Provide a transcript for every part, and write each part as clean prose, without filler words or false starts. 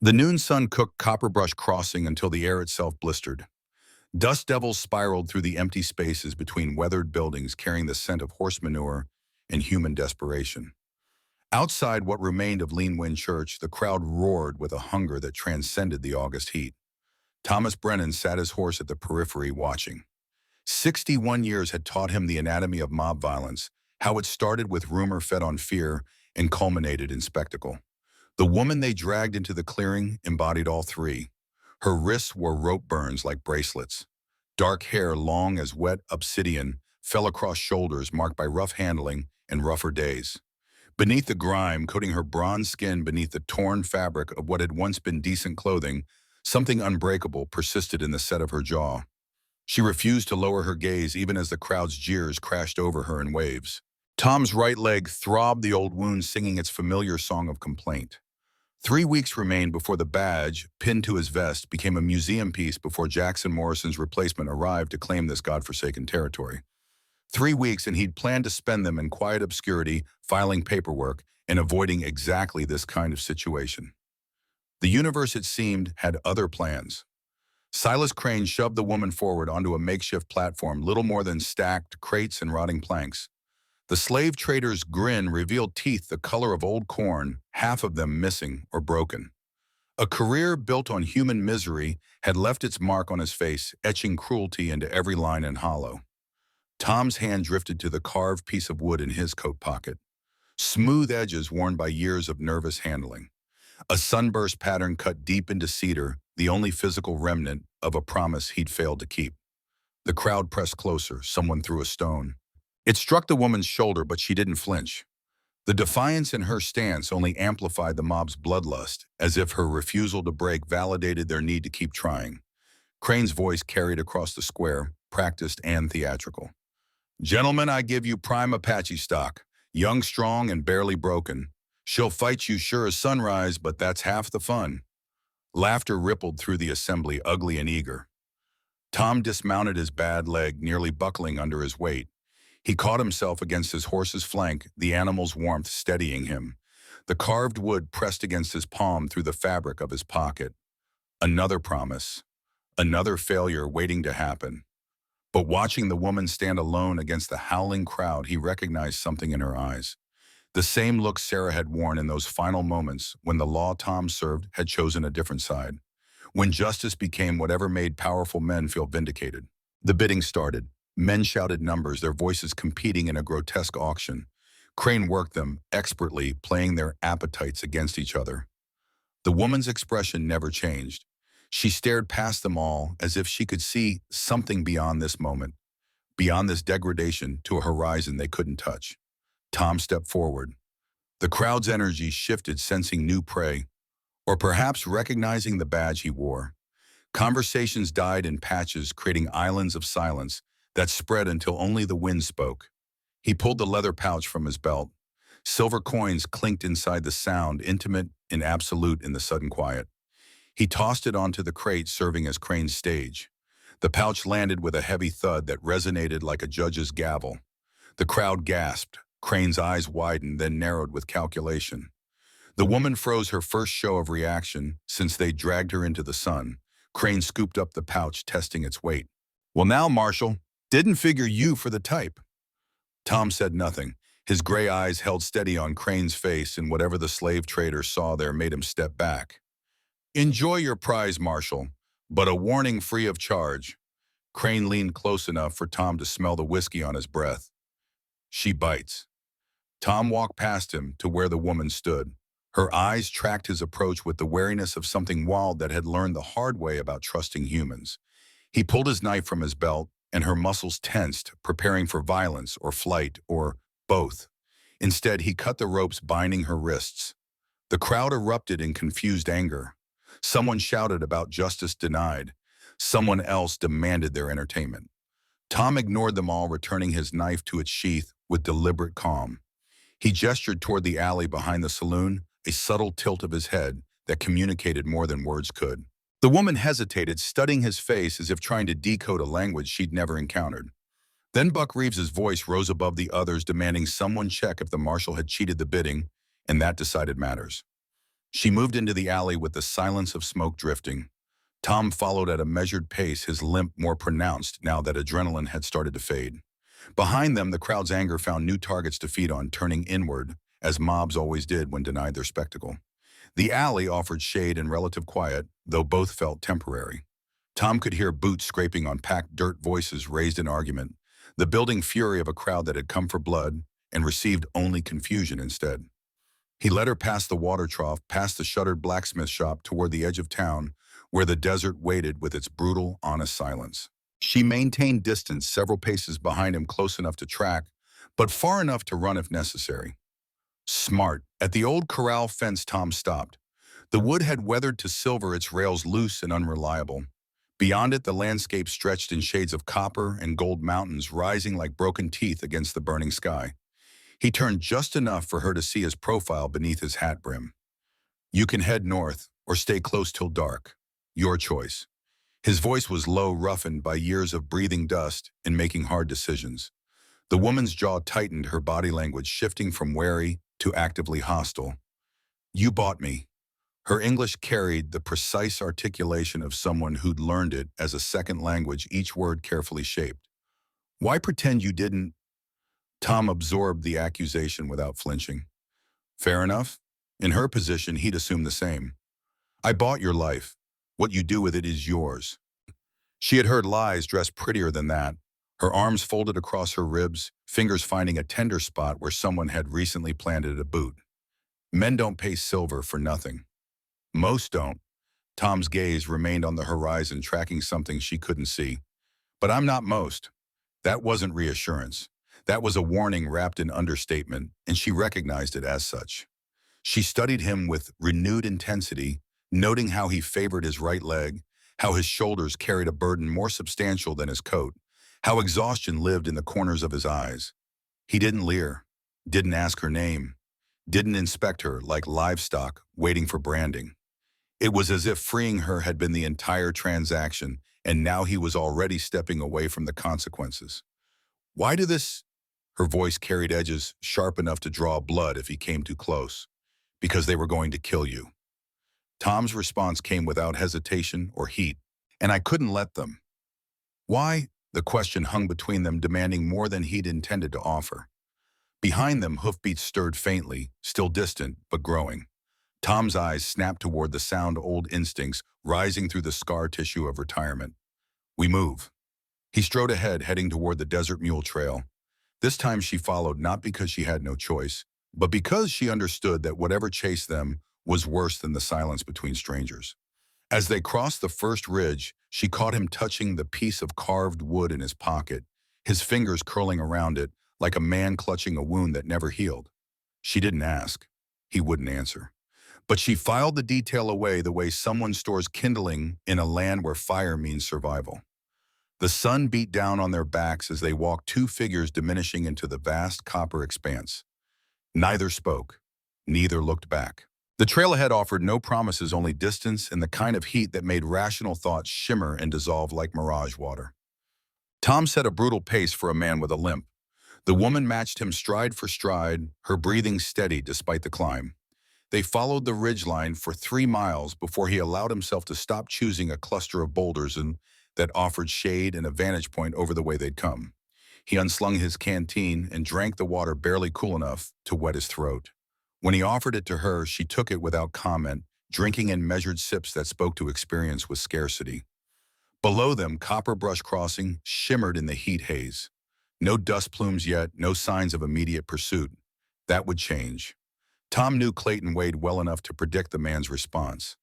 The noon sun cooked Copperbrush Crossing until the air itself blistered. Dust devils spiraled through the empty spaces between weathered buildings carrying the scent of horse manure and human desperation. Outside what remained of Lean Wind Church, the crowd roared with a hunger that transcended the August heat. Thomas Brennan sat his horse at the periphery watching. 61 years had taught him the anatomy of mob violence, how it started with rumor fed on fear and culminated in spectacle. The woman they dragged into the clearing embodied all three. Her wrists wore rope burns like bracelets. Dark hair, long as wet obsidian, fell across shoulders marked by rough handling and rougher days. Beneath the grime, coating her bronze skin beneath the torn fabric of what had once been decent clothing, something unbreakable persisted in the set of her jaw. She refused to lower her gaze even as the crowd's jeers crashed over her in waves. Tom's right leg throbbed, the old wound singing its familiar song of complaint. 3 weeks remained before the badge, pinned to his vest, became a museum piece before Jackson Morrison's replacement arrived to claim this godforsaken territory. 3 weeks, and he'd planned to spend them in quiet obscurity, filing paperwork, and avoiding exactly this kind of situation. The universe, it seemed, had other plans. Silas Crane shoved the woman forward onto a makeshift platform, little more than stacked crates and rotting planks. The slave trader's grin revealed teeth the color of old corn, half of them missing or broken. A career built on human misery had left its mark on his face, etching cruelty into every line and hollow. Tom's hand drifted to the carved piece of wood in his coat pocket. Smooth edges worn by years of nervous handling. A sunburst pattern cut deep into cedar, the only physical remnant of a promise he'd failed to keep. The crowd pressed closer. Someone threw a stone. It struck the woman's shoulder, but she didn't flinch. The defiance in her stance only amplified the mob's bloodlust, as if her refusal to break validated their need to keep trying. Crane's voice carried across the square, practiced and theatrical. "Gentlemen, I give you prime Apache stock, young, strong, and barely broken. She'll fight you sure as sunrise, but that's half the fun." Laughter rippled through the assembly, ugly and eager. Tom dismounted his bad leg, nearly buckling under his weight. He caught himself against his horse's flank, the animal's warmth steadying him. The carved wood pressed against his palm through the fabric of his pocket. Another promise. Another failure waiting to happen. But watching the woman stand alone against the howling crowd, he recognized something in her eyes. The same look Sarah had worn in those final moments when the law Tom served had chosen a different side. When justice became whatever made powerful men feel vindicated. The bidding started. Men shouted numbers, their voices competing in a grotesque auction. Crane worked them, expertly playing their appetites against each other. The woman's expression never changed. She stared past them all as if she could see something beyond this moment, beyond this degradation to a horizon they couldn't touch. Tom stepped forward. The crowd's energy shifted, sensing new prey, or perhaps recognizing the badge he wore. Conversations died in patches, creating islands of silence that spread until only the wind spoke. He pulled the leather pouch from his belt. Silver coins clinked inside the sound, intimate and absolute in the sudden quiet. He tossed it onto the crate serving as Crane's stage. The pouch landed with a heavy thud that resonated like a judge's gavel. The crowd gasped. Crane's eyes widened, then narrowed with calculation. The woman froze, her first show of reaction since they dragged her into the sun. Crane scooped up the pouch, testing its weight. "Well now, Marshal, didn't figure you for the type." Tom said nothing. His gray eyes held steady on Crane's face, and whatever the slave trader saw there made him step back. "Enjoy your prize, Marshal, but a warning free of charge." Crane leaned close enough for Tom to smell the whiskey on his breath. "She bites." Tom walked past him to where the woman stood. Her eyes tracked his approach with the wariness of something wild that had learned the hard way about trusting humans. He pulled his knife from his belt, and her muscles tensed, preparing for violence or flight or both. Instead, he cut the ropes binding her wrists. The crowd erupted in confused anger. Someone shouted about justice denied. Someone else demanded their entertainment. Tom ignored them all, returning his knife to its sheath with deliberate calm. He gestured toward the alley behind the saloon, a subtle tilt of his head that communicated more than words could. The woman hesitated, studying his face as if trying to decode a language she'd never encountered. Then Buck Reeves's voice rose above the others, demanding someone check if the marshal had cheated the bidding, and that decided matters. She moved into the alley with the silence of smoke drifting. Tom followed at a measured pace, his limp more pronounced now that adrenaline had started to fade. Behind them, the crowd's anger found new targets to feed on, turning inward, as mobs always did when denied their spectacle. The alley offered shade and relative quiet, though both felt temporary. Tom could hear boots scraping on packed dirt, voices raised in argument, the building fury of a crowd that had come for blood and received only confusion instead. He led her past the water trough, past the shuttered blacksmith shop toward the edge of town, where the desert waited with its brutal, honest silence. She maintained distance, several paces behind him, close enough to track, but far enough to run if necessary. Smart. At the old corral fence, Tom stopped. The wood had weathered to silver, its rails loose and unreliable. Beyond it, the landscape stretched in shades of copper and gold, mountains rising like broken teeth against the burning sky. He turned just enough for her to see his profile beneath his hat brim. "You can head north or stay close till dark. Your choice." His voice was low, roughened by years of breathing dust and making hard decisions. The woman's jaw tightened, her body language shifting from wary to actively hostile. "You bought me." Her English carried the precise articulation of someone who'd learned it as a second language, each word carefully shaped. "Why pretend you didn't?" Tom absorbed the accusation without flinching. Fair enough. In her position, he'd assume the same. "I bought your life. What you do with it is yours." She had heard lies dressed prettier than that, her arms folded across her ribs, fingers finding a tender spot where someone had recently planted a boot. Men don't pay silver for nothing. Most don't. Tom's gaze remained on the horizon, tracking something she couldn't see. "But I'm not most." That wasn't reassurance. That was a warning wrapped in understatement, and she recognized it as such. She studied him with renewed intensity, noting how he favored his right leg, how his shoulders carried a burden more substantial than his coat, how exhaustion lived in the corners of his eyes. He didn't leer, didn't ask her name, didn't inspect her like livestock waiting for branding. It was as if freeing her had been the entire transaction, and now he was already stepping away from the consequences. "Why do this?" Her voice carried edges sharp enough to draw blood if he came too close. "Because they were going to kill you." Tom's response came without hesitation or heat, "And I couldn't let them." "Why?" The question hung between them, demanding more than he'd intended to offer. Behind them, hoofbeats stirred faintly, still distant, but growing. Tom's eyes snapped toward the sound, old instincts rising through the scar tissue of retirement. "We move." He strode ahead, heading toward the desert mule trail. This time she followed, not because she had no choice, but because she understood that whatever chased them was worse than the silence between strangers. As they crossed the first ridge, she caught him touching the piece of carved wood in his pocket, his fingers curling around it like a man clutching a wound that never healed. She didn't ask. He wouldn't answer. But she filed the detail away the way someone stores kindling in a land where fire means survival. The sun beat down on their backs as they walked, two figures diminishing into the vast copper expanse. Neither spoke. Neither looked back. The trail ahead offered no promises, only distance and the kind of heat that made rational thoughts shimmer and dissolve like mirage water. Tom set a brutal pace for a man with a limp. The woman matched him stride for stride, her breathing steady despite the climb. They followed the ridgeline for 3 miles before he allowed himself to stop, choosing a cluster of boulders that offered shade and a vantage point over the way they'd come. He unslung his canteen and drank the water barely cool enough to wet his throat. When he offered it to her, she took it without comment, drinking in measured sips that spoke to experience with scarcity. Below them, Copper Brush Crossing shimmered in the heat haze. No dust plumes yet, no signs of immediate pursuit. That would change. Tom knew Clayton Wade well enough to predict the man's response.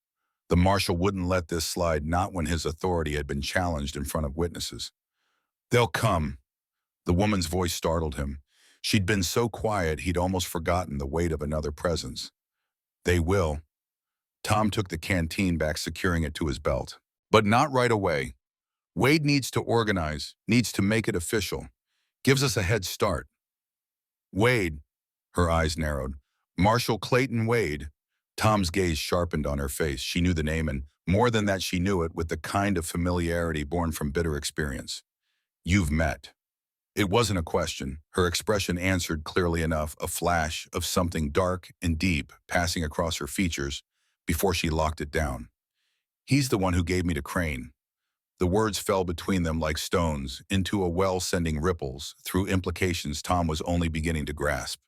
The marshal wouldn't let this slide, not when his authority had been challenged in front of witnesses. "They'll come." The woman's voice startled him. She'd been so quiet he'd almost forgotten the weight of another presence. "They will." Tom took the canteen back, securing it to his belt. "But not right away. Wade needs to organize, needs to make it official. Gives us a head start." "Wade." Her eyes narrowed. "Marshal Clayton Wade." Tom's gaze sharpened on her face. She knew the name, and more than that, she knew it with the kind of familiarity born from bitter experience. "You've met." It wasn't a question. Her expression answered clearly enough, a flash of something dark and deep passing across her features, before she locked it down. He's the one who gave me to Crane. The words fell between them like stones into a well sending ripples through implications Tom was only beginning to grasp.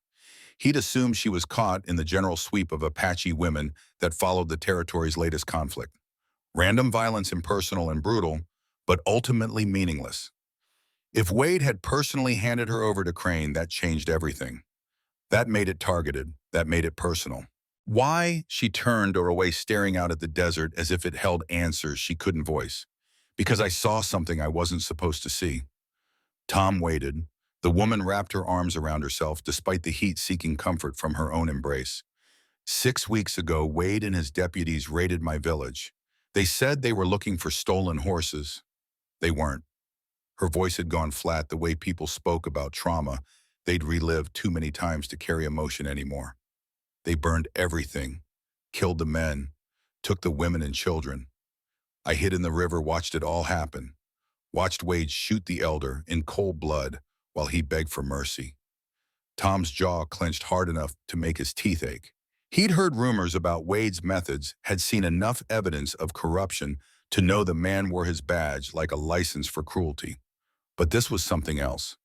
He'd assumed she was caught in the general sweep of Apache women that followed the territory's latest conflict. Random violence, impersonal and brutal, but ultimately meaningless. If Wade had personally handed her over to Crane, that changed everything. That made it targeted. That made it personal. Why? She turned or away, staring out at the desert as if it held answers she couldn't voice. Because I saw something I wasn't supposed to see. Tom waited. The woman wrapped her arms around herself despite the heat, seeking comfort from her own embrace. 6 weeks ago, Wade and his deputies raided my village. They said they were looking for stolen horses. They weren't. Her voice had gone flat, the way people spoke about trauma they'd relived too many times to carry emotion anymore. They burned everything, killed the men, took the women and children. I hid in the river, watched it all happen. Watched Wade shoot the elder in cold blood while he begged for mercy. Tom's jaw clenched hard enough to make his teeth ache. He'd heard rumors about Wade's methods, had seen enough evidence of corruption to know the man wore his badge like a license for cruelty. But this was something else.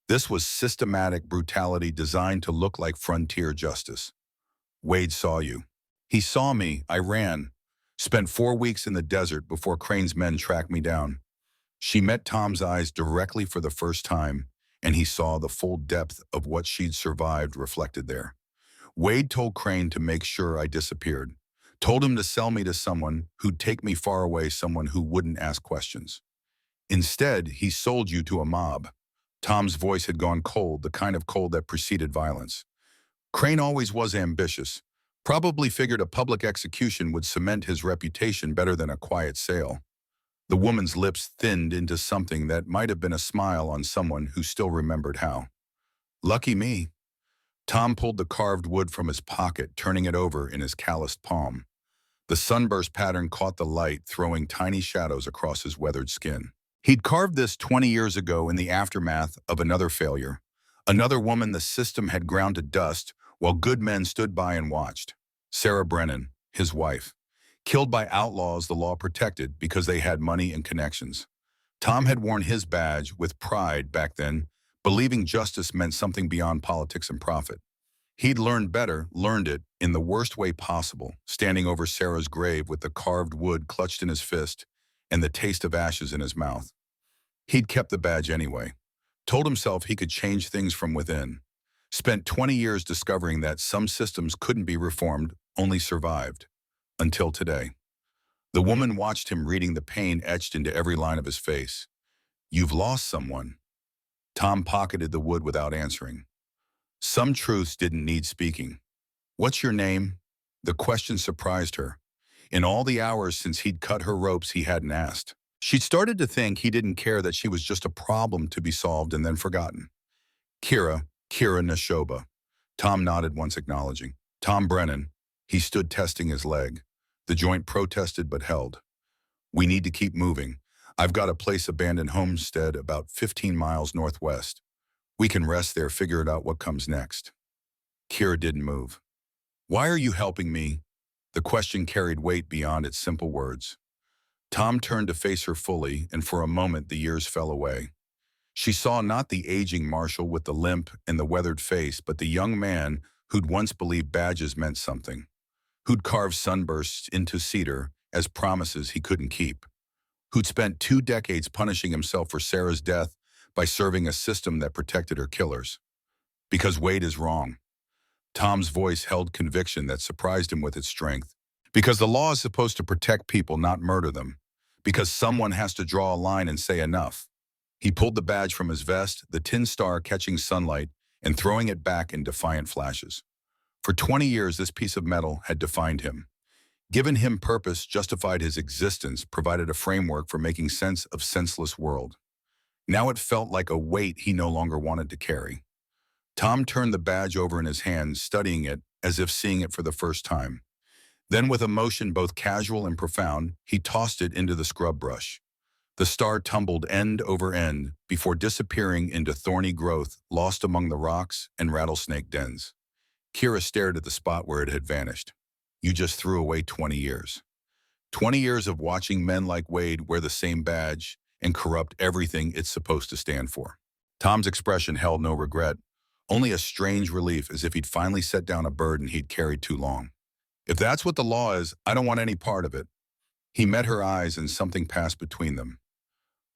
This was systematic brutality designed to look like frontier justice. Wade saw you. He saw me. I ran. Spent 4 weeks in the desert before Crane's men tracked me down. She met Tom's eyes directly for the first time, and he saw the full depth of what she'd survived reflected there. Wade told Crane to make sure I disappeared. Told him to sell me to someone who'd take me far away, someone who wouldn't ask questions. Instead, he sold you to a mob. Tom's voice had gone cold, the kind of cold that preceded violence. Crane always was ambitious. Probably figured a public execution would cement his reputation better than a quiet sale. The woman's lips thinned into something that might have been a smile on someone who still remembered how. Lucky me. Tom pulled the carved wood from his pocket, turning it over in his calloused palm. The sunburst pattern caught the light, throwing tiny shadows across his weathered skin. He'd carved this 20 years ago in the aftermath of another failure. Another woman the system had ground to dust while good men stood by and watched. Sarah Brennan, his wife, killed by outlaws the law protected because they had money and connections. Tom had worn his badge with pride back then, believing justice meant something beyond politics and profit. He'd learned better, learned it in the worst way possible, standing over Sarah's grave with the carved wood clutched in his fist and the taste of ashes in his mouth. He'd kept the badge anyway. Told himself he could change things from within. Spent 20 years discovering that some systems couldn't be reformed, only survived. Until today. The woman watched him, reading the pain etched into every line of his face. You've lost someone. Tom pocketed the wood without answering. Some truths didn't need speaking. What's your name? The question surprised her. In all the hours since he'd cut her ropes, he hadn't asked. She'd started to think he didn't care, that she was just a problem to be solved and then forgotten. Kira Nashoba. Tom nodded, once acknowledging. Tom Brennan. He stood testing his leg. The joint protested but held. We need to keep moving. I've got a place, abandoned homestead about 15 miles northwest. We can rest there, figure it out what comes next. Kira didn't move. Why are you helping me? The question carried weight beyond its simple words. Tom turned to face her fully, and for a moment the years fell away. She saw not the aging marshal with the limp and the weathered face, but the young man who'd once believed badges meant something, who'd carved sunbursts into cedar as promises he couldn't keep, who'd spent 2 decades punishing himself for Sarah's death by serving a system that protected her killers. Because Wade is wrong. Tom's voice held conviction that surprised him with its strength. Because the law is supposed to protect people, not murder them. Because someone has to draw a line and say enough. He pulled the badge from his vest, the tin star catching sunlight and throwing it back in defiant flashes. For 20 years, this piece of metal had defined him. Given him purpose, justified his existence, provided a framework for making sense of senseless world. Now it felt like a weight he no longer wanted to carry. Tom turned the badge over in his hands, studying it as if seeing it for the first time. Then, with a motion both casual and profound, he tossed it into the scrub brush. The star tumbled end over end before disappearing into thorny growth lost among the rocks and rattlesnake dens. Kira stared at the spot where it had vanished. You just threw away 20 years. 20 years of watching men like Wade wear the same badge and corrupt everything it's supposed to stand for. Tom's expression held no regret, only a strange relief, as if he'd finally set down a burden he'd carried too long. If that's what the law is, I don't want any part of it. He met her eyes and something passed between them.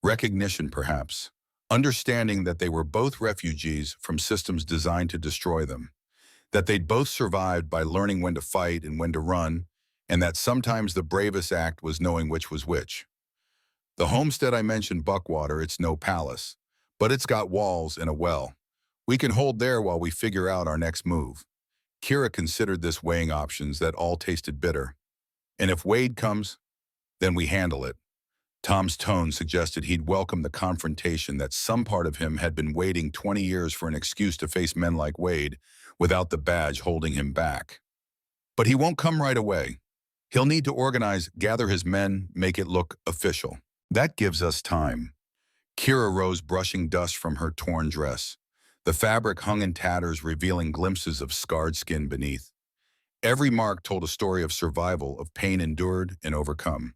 Recognition, perhaps. Understanding that they were both refugees from systems designed to destroy them. That they'd both survived by learning when to fight and when to run, and that sometimes the bravest act was knowing which was which. The homestead I mentioned, Buckwater, it's no palace, but it's got walls and a well. We can hold there while we figure out our next move. Kira considered this, weighing options that all tasted bitter. And if Wade comes, then we handle it. Tom's tone suggested he'd welcome the confrontation, that some part of him had been waiting 20 years for an excuse to face men like Wade without the badge holding him back. But he won't come right away. He'll need to organize, gather his men, make it look official. That gives us time. Kira rose, brushing dust from her torn dress. The fabric hung in tatters, revealing glimpses of scarred skin beneath. Every mark told a story of survival, of pain endured and overcome.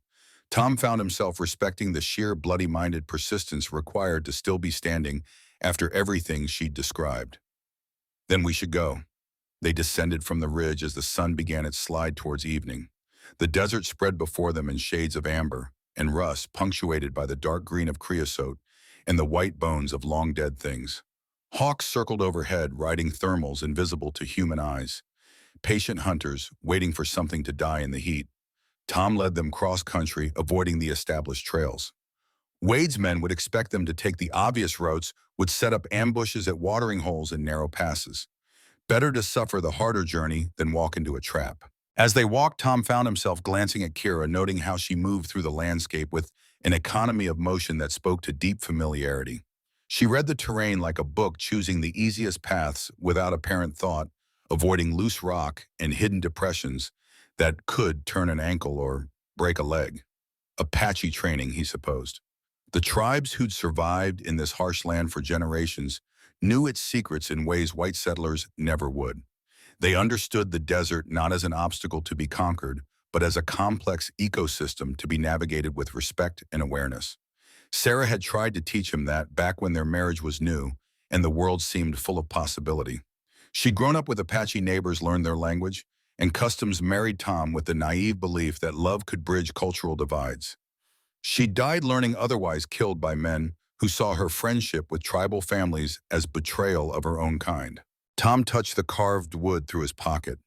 Tom found himself respecting the sheer bloody-minded persistence required to still be standing after everything she'd described. Then we should go. They descended from the ridge as the sun began its slide towards evening. The desert spread before them in shades of amber and rust, punctuated by the dark green of creosote and the white bones of long-dead things. Hawks circled overhead, riding thermals invisible to human eyes. Patient hunters, waiting for something to die in the heat. Tom led them cross-country, avoiding the established trails. Wade's men would expect them to take the obvious routes, would set up ambushes at watering holes and narrow passes. Better to suffer the harder journey than walk into a trap. As they walked, Tom found himself glancing at Kira, noting how she moved through the landscape with an economy of motion that spoke to deep familiarity. She read the terrain like a book, choosing the easiest paths without apparent thought, avoiding loose rock and hidden depressions that could turn an ankle or break a leg. Apache training, he supposed. The tribes who'd survived in this harsh land for generations knew its secrets in ways white settlers never would. They understood the desert not as an obstacle to be conquered, but as a complex ecosystem to be navigated with respect and awareness. Sarah had tried to teach him that back when their marriage was new and the world seemed full of possibility. She'd grown up with Apache neighbors, learned their language, and customs, married Tom with the naive belief that love could bridge cultural divides. She died learning otherwise, killed by men who saw her friendship with tribal families as betrayal of her own kind. Tom touched the carved wood through his pocket.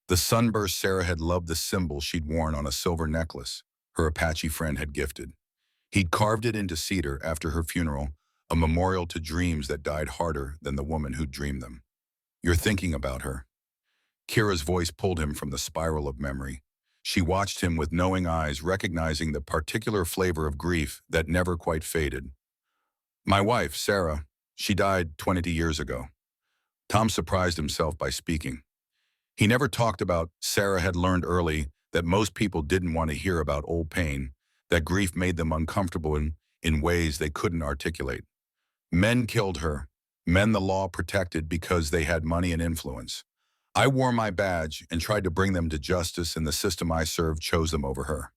The sunburst Sarah had loved, the symbol she'd worn on a silver necklace her Apache friend had gifted. He'd carved it into cedar after her funeral, a memorial to dreams that died harder than the woman who'd dreamed them. You're thinking about her. Kira's voice pulled him from the spiral of memory. She watched him with knowing eyes, recognizing the particular flavor of grief that never quite faded. My wife, Sarah, she died 20 years ago. Tom surprised himself by speaking. He never talked about. Sarah had learned early that most people didn't want to hear about old pain, that grief made them uncomfortable in ways they couldn't articulate. Men killed her, men the law protected because they had money and influence. I wore my badge and tried to bring them to justice, and the system I served chose them over her.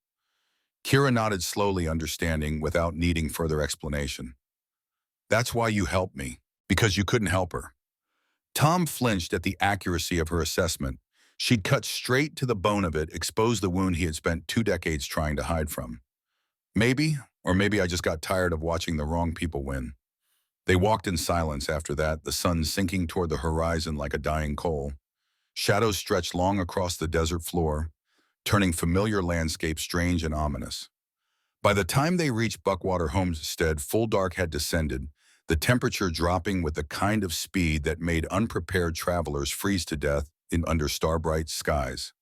Kira nodded slowly, understanding without needing further explanation. That's why you helped me, because you couldn't help her. Tom flinched at the accuracy of her assessment. She'd cut straight to the bone of it, exposed the wound he had spent 2 decades trying to hide from. Maybe, or maybe I just got tired of watching the wrong people win. They walked in silence after that, the sun sinking toward the horizon like a dying coal. Shadows stretched long across the desert floor, turning familiar landscape strange and ominous. By the time they reached Buckwater Homestead, full dark had descended, the temperature dropping with the kind of speed that made unprepared travelers freeze to death under starbright skies.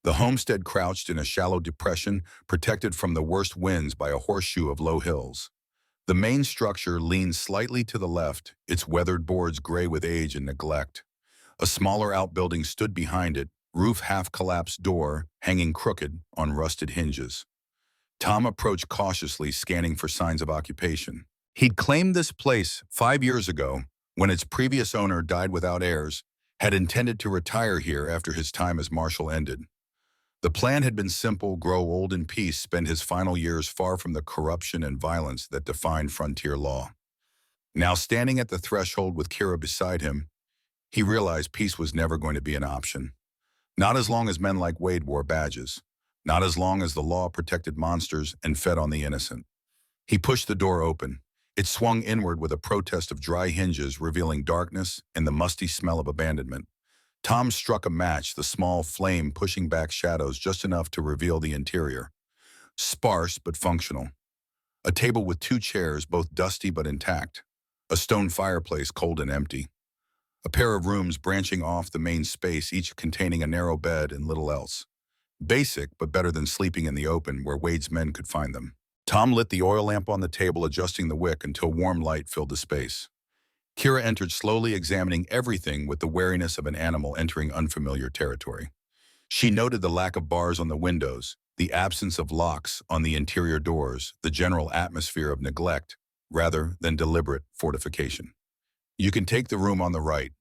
The homestead crouched in a shallow depression, protected from the worst winds by a horseshoe of low hills. The main structure leaned slightly to the left, its weathered boards gray with age and neglect. A smaller outbuilding stood behind it, roof half-collapsed, door hanging crooked on rusted hinges. Tom approached cautiously, scanning for signs of occupation. He'd claimed this place 5 years ago, when its previous owner died without heirs, had intended to retire here after his time as marshal ended. The plan had been simple: grow old in peace, spend his final years far from the corruption and violence that defined frontier law. Now, standing at the threshold with Kira beside him, he realized peace was never going to be an option. Not as long as men like Wade wore badges. Not as long as the law protected monsters and fed on the innocent. He pushed the door open. It swung inward with a protest of dry hinges, revealing darkness and the musty smell of abandonment. Tom struck a match, the small flame pushing back shadows just enough to reveal the interior. Sparse but functional. A table with two chairs, both dusty but intact. A stone fireplace, cold and empty. A pair of rooms branching off the main space, each containing a narrow bed and little else. Basic, but better than sleeping in the open where Wade's men could find them. Tom lit the oil lamp on the table, adjusting the wick until warm light filled the space. Kira entered, slowly examining everything with the wariness of an animal entering unfamiliar territory. She noted the lack of bars on the windows, the absence of locks on the interior doors, the general atmosphere of neglect rather than deliberate fortification. "You can take the room on the right."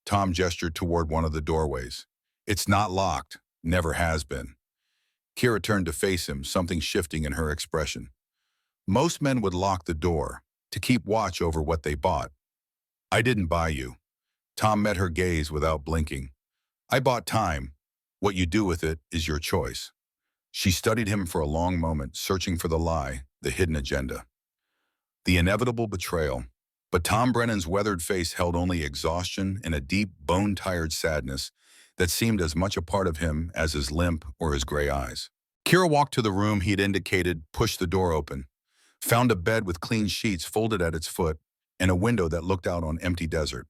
Tom gestured toward one of the doorways. "It's not locked, never has been." Kira turned to face him, something shifting in her expression. "Most men would lock the door to keep watch over what they bought. I didn't buy you." Tom met her gaze without blinking. "I bought time. What you do with it is your choice." She studied him for a long moment, searching for the lie, the hidden agenda. The inevitable betrayal. But Tom Brennan's weathered face held only exhaustion and a deep, bone-tired sadness that seemed as much a part of him as his limp or his gray eyes. Kira walked to the room he'd indicated, pushed the door open, found a bed with clean sheets folded at its foot, and a window that looked out on empty desert.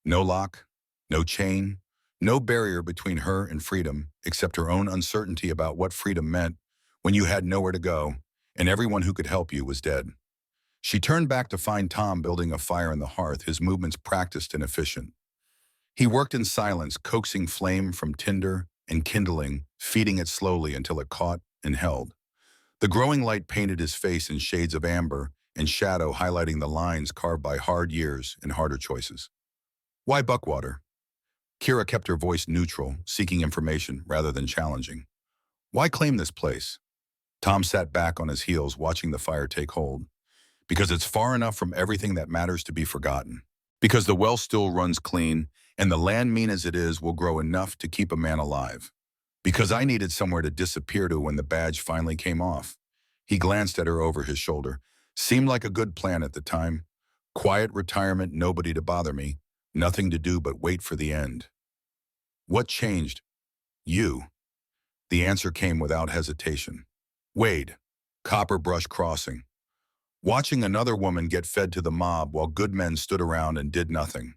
No lock, no chain, no barrier between her and freedom, except her own uncertainty about what freedom meant when you had nowhere to go, and everyone who could help you was dead. She turned back to find Tom building a fire in the hearth, his movements practiced and efficient. He worked in silence, coaxing flame from tinder and kindling, feeding it slowly until it caught and held. The growing light painted his face in shades of amber and shadow, highlighting the lines carved by hard years and harder choices. "Why Buckwater?" Kira kept her voice neutral, seeking information rather than challenging. "Why claim this place?" Tom sat back on his heels, watching the fire take hold. "Because it's far enough from everything that matters to be forgotten. Because the well still runs clean, and the land, mean as it is, will grow enough to keep a man alive. Because I needed somewhere to disappear to when the badge finally came off." He glanced at her over his shoulder. "Seemed like a good plan at the time. Quiet retirement, nobody to bother me, nothing to do but wait for the end." "What changed?" "You." The answer came without hesitation. "Wade. Copper Brush Crossing. Watching another woman get fed to the mob while good men stood around and did nothing."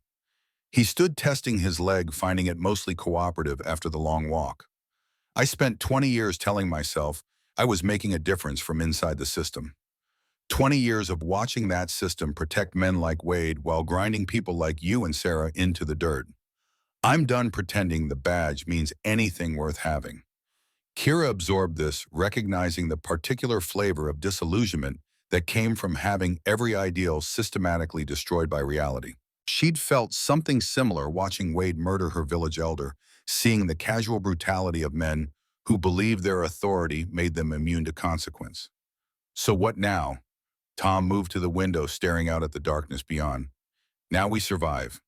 He stood testing his leg, finding it mostly cooperative after the long walk. "I spent 20 years telling myself I was making a difference from inside the system. 20 years of watching that system protect men like Wade while grinding people like you and Sarah into the dirt. I'm done pretending the badge means anything worth having." Kira absorbed this, recognizing the particular flavor of disillusionment that came from having every ideal systematically destroyed by reality. She'd felt something similar watching Wade murder her village elder, seeing the casual brutality of men who believed their authority made them immune to consequence. "So what now?" Tom moved to the window, staring out at the darkness beyond. "Now we survive.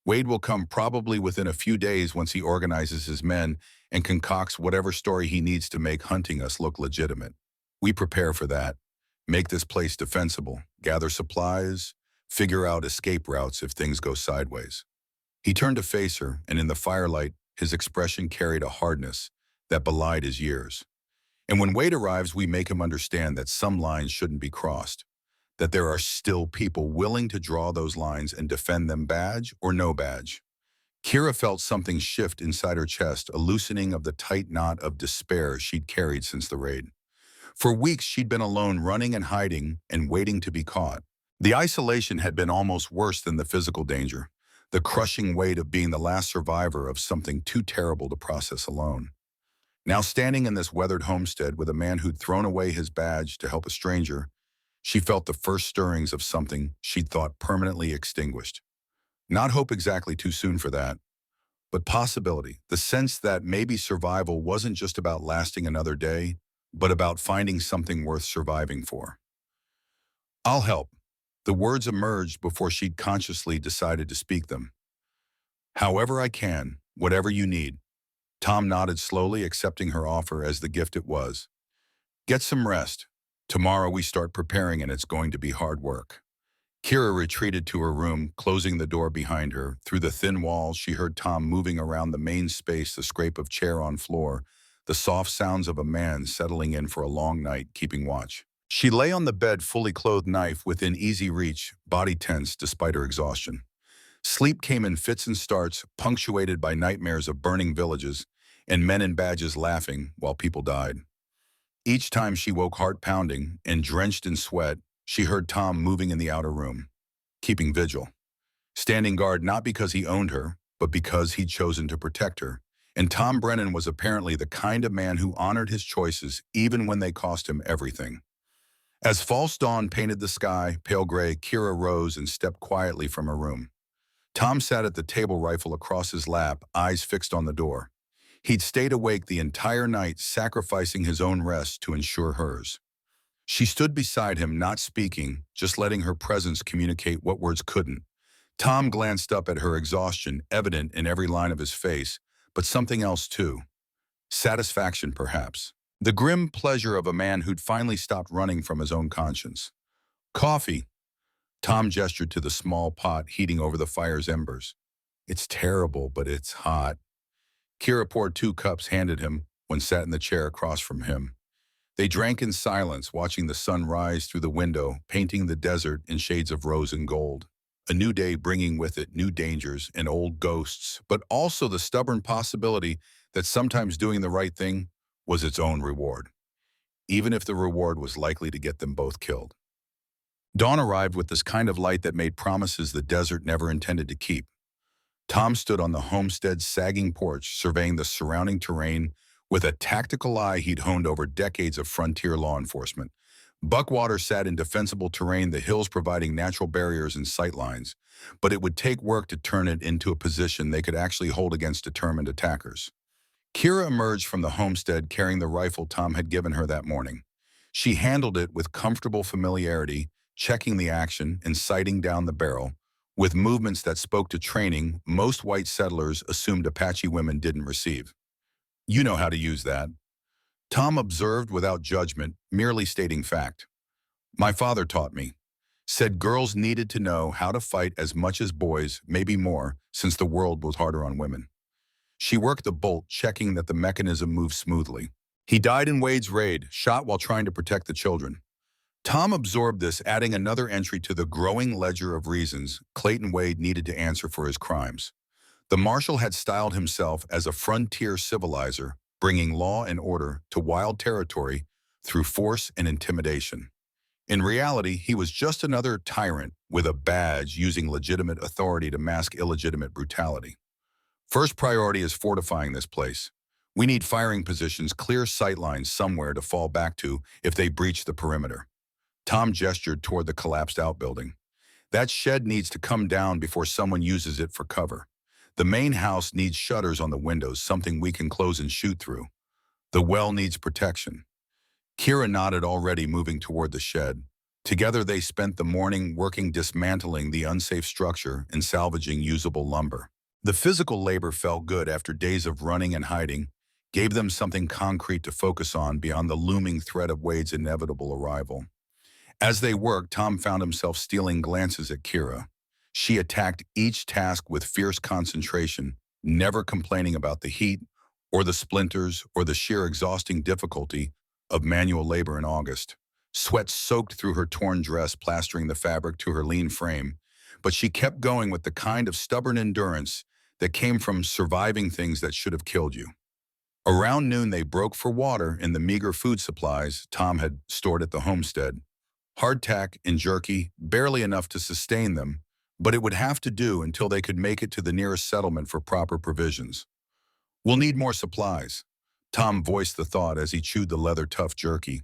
Wade will come probably within a few days once he organizes his men and concocts whatever story he needs to make hunting us look legitimate. We prepare for that, make this place defensible, gather supplies, figure out escape routes if things go sideways." He turned to face her, and in the firelight, his expression carried a hardness that belied his years. "And when Wade arrives, we make him understand that some lines shouldn't be crossed, that there are still people willing to draw those lines and defend them, badge or no badge." Kira felt something shift inside her chest, a loosening of the tight knot of despair she'd carried since the raid. For weeks, she'd been alone, running and hiding and waiting to be caught. The isolation had been almost worse than the physical danger, the crushing weight of being the last survivor of something too terrible to process alone. Now, standing in this weathered homestead with a man who'd thrown away his badge to help a stranger, she felt the first stirrings of something she'd thought permanently extinguished. Not hope exactly, too soon for that, but possibility, the sense that maybe survival wasn't just about lasting another day, but about finding something worth surviving for. I'll help. The words emerged before she'd consciously decided to speak them. However I can, whatever you need. Tom nodded slowly, accepting her offer as the gift it was. Get some rest. Tomorrow we start preparing and it's going to be hard work. Kira retreated to her room, closing the door behind her. Through the thin walls, she heard Tom moving around the main space, the scrape of chair on floor, the soft sounds of a man settling in for a long night, keeping watch. She lay on the bed, fully clothed, knife within easy reach, body tense despite her exhaustion. Sleep came in fits and starts, punctuated by nightmares of burning villages and men in badges laughing while people died. Each time she woke heart pounding and drenched in sweat, she heard Tom moving in the outer room, keeping vigil, standing guard not because he owned her, but because he'd chosen to protect her. And Tom Brennan was apparently the kind of man who honored his choices even when they cost him everything. As false dawn painted the sky, pale gray, Kira rose and stepped quietly from her room. Tom sat at the table, rifle across his lap, eyes fixed on the door. He'd stayed awake the entire night, sacrificing his own rest to ensure hers. She stood beside him, not speaking, just letting her presence communicate what words couldn't. Tom glanced up at her, exhaustion evident in every line of his face, but something else too. Satisfaction, perhaps. The grim pleasure of a man who'd finally stopped running from his own conscience. Coffee. Tom gestured to the small pot heating over the fire's embers. It's terrible, but it's hot. Kira poured 2 cups, handed him, when sat in the chair across from him. They drank in silence, watching the sun rise through the window, painting the desert in shades of rose and gold. A new day bringing with it new dangers and old ghosts, but also the stubborn possibility that sometimes doing the right thing was its own reward, even if the reward was likely to get them both killed. Dawn arrived with this kind of light that made promises the desert never intended to keep. Tom stood on the homestead's sagging porch, surveying the surrounding terrain with a tactical eye he'd honed over decades of frontier law enforcement. Buckwater sat in defensible terrain, the hills providing natural barriers and sightlines, but it would take work to turn it into a position they could actually hold against determined attackers. Kira emerged from the homestead carrying the rifle Tom had given her that morning. She handled it with comfortable familiarity, checking the action and sighting down the barrel, with movements that spoke to training most white settlers assumed Apache women didn't receive. You know how to use that. Tom observed without judgment, merely stating fact. My father taught me. Said girls needed to know how to fight as much as boys, maybe more, since the world was harder on women. She worked the bolt, checking that the mechanism moved smoothly. He died in Wade's raid, shot while trying to protect the children. Tom absorbed this, adding another entry to the growing ledger of reasons Clayton Wade needed to answer for his crimes. The marshal had styled himself as a frontier civilizer, bringing law and order to wild territory through force and intimidation. In reality, he was just another tyrant with a badge using legitimate authority to mask illegitimate brutality. First priority is fortifying this place. We need firing positions, clear sightlines somewhere to fall back to if they breach the perimeter. Tom gestured toward the collapsed outbuilding. That shed needs to come down before someone uses it for cover. The main house needs shutters on the windows, something we can close and shoot through. The well needs protection. Kira nodded, already moving toward the shed. Together they spent the morning working, dismantling the unsafe structure and salvaging usable lumber. The physical labor felt good after days of running and hiding, gave them something concrete to focus on beyond the looming threat of Wade's inevitable arrival. As they worked, Tom found himself stealing glances at Kira. She attacked each task with fierce concentration, never complaining about the heat or the splinters or the sheer exhausting difficulty of manual labor in August. Sweat soaked through her torn dress, plastering the fabric to her lean frame, but she kept going with the kind of stubborn endurance that came from surviving things that should have killed you. Around noon, they broke for water in the meager food supplies Tom had stored at the homestead. Hardtack and jerky, barely enough to sustain them, but it would have to do until they could make it to the nearest settlement for proper provisions. We'll need more supplies. Tom voiced the thought as he chewed the leather-tough jerky.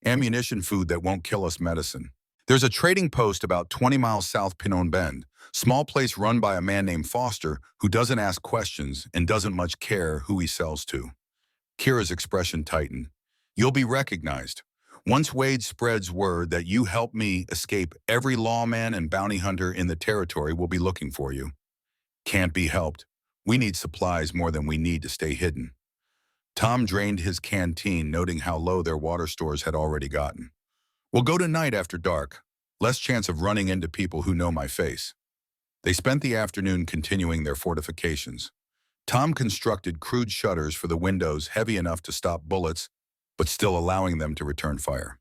Ammunition, food that won't kill us, medicine. There's a trading post about 20 miles south Pinon Bend, small place run by a man named Foster who doesn't ask questions and doesn't much care who he sells to. Kira's expression tightened. You'll be recognized. Once Wade spreads word that you helped me escape, every lawman and bounty hunter in the territory will be looking for you. Can't be helped. We need supplies more than we need to stay hidden. Tom drained his canteen, noting how low their water stores had already gotten. We'll go tonight after dark. Less chance of running into people who know my face. They spent the afternoon continuing their fortifications. Tom constructed crude shutters for the windows heavy enough to stop bullets, but still allowing them to return fire.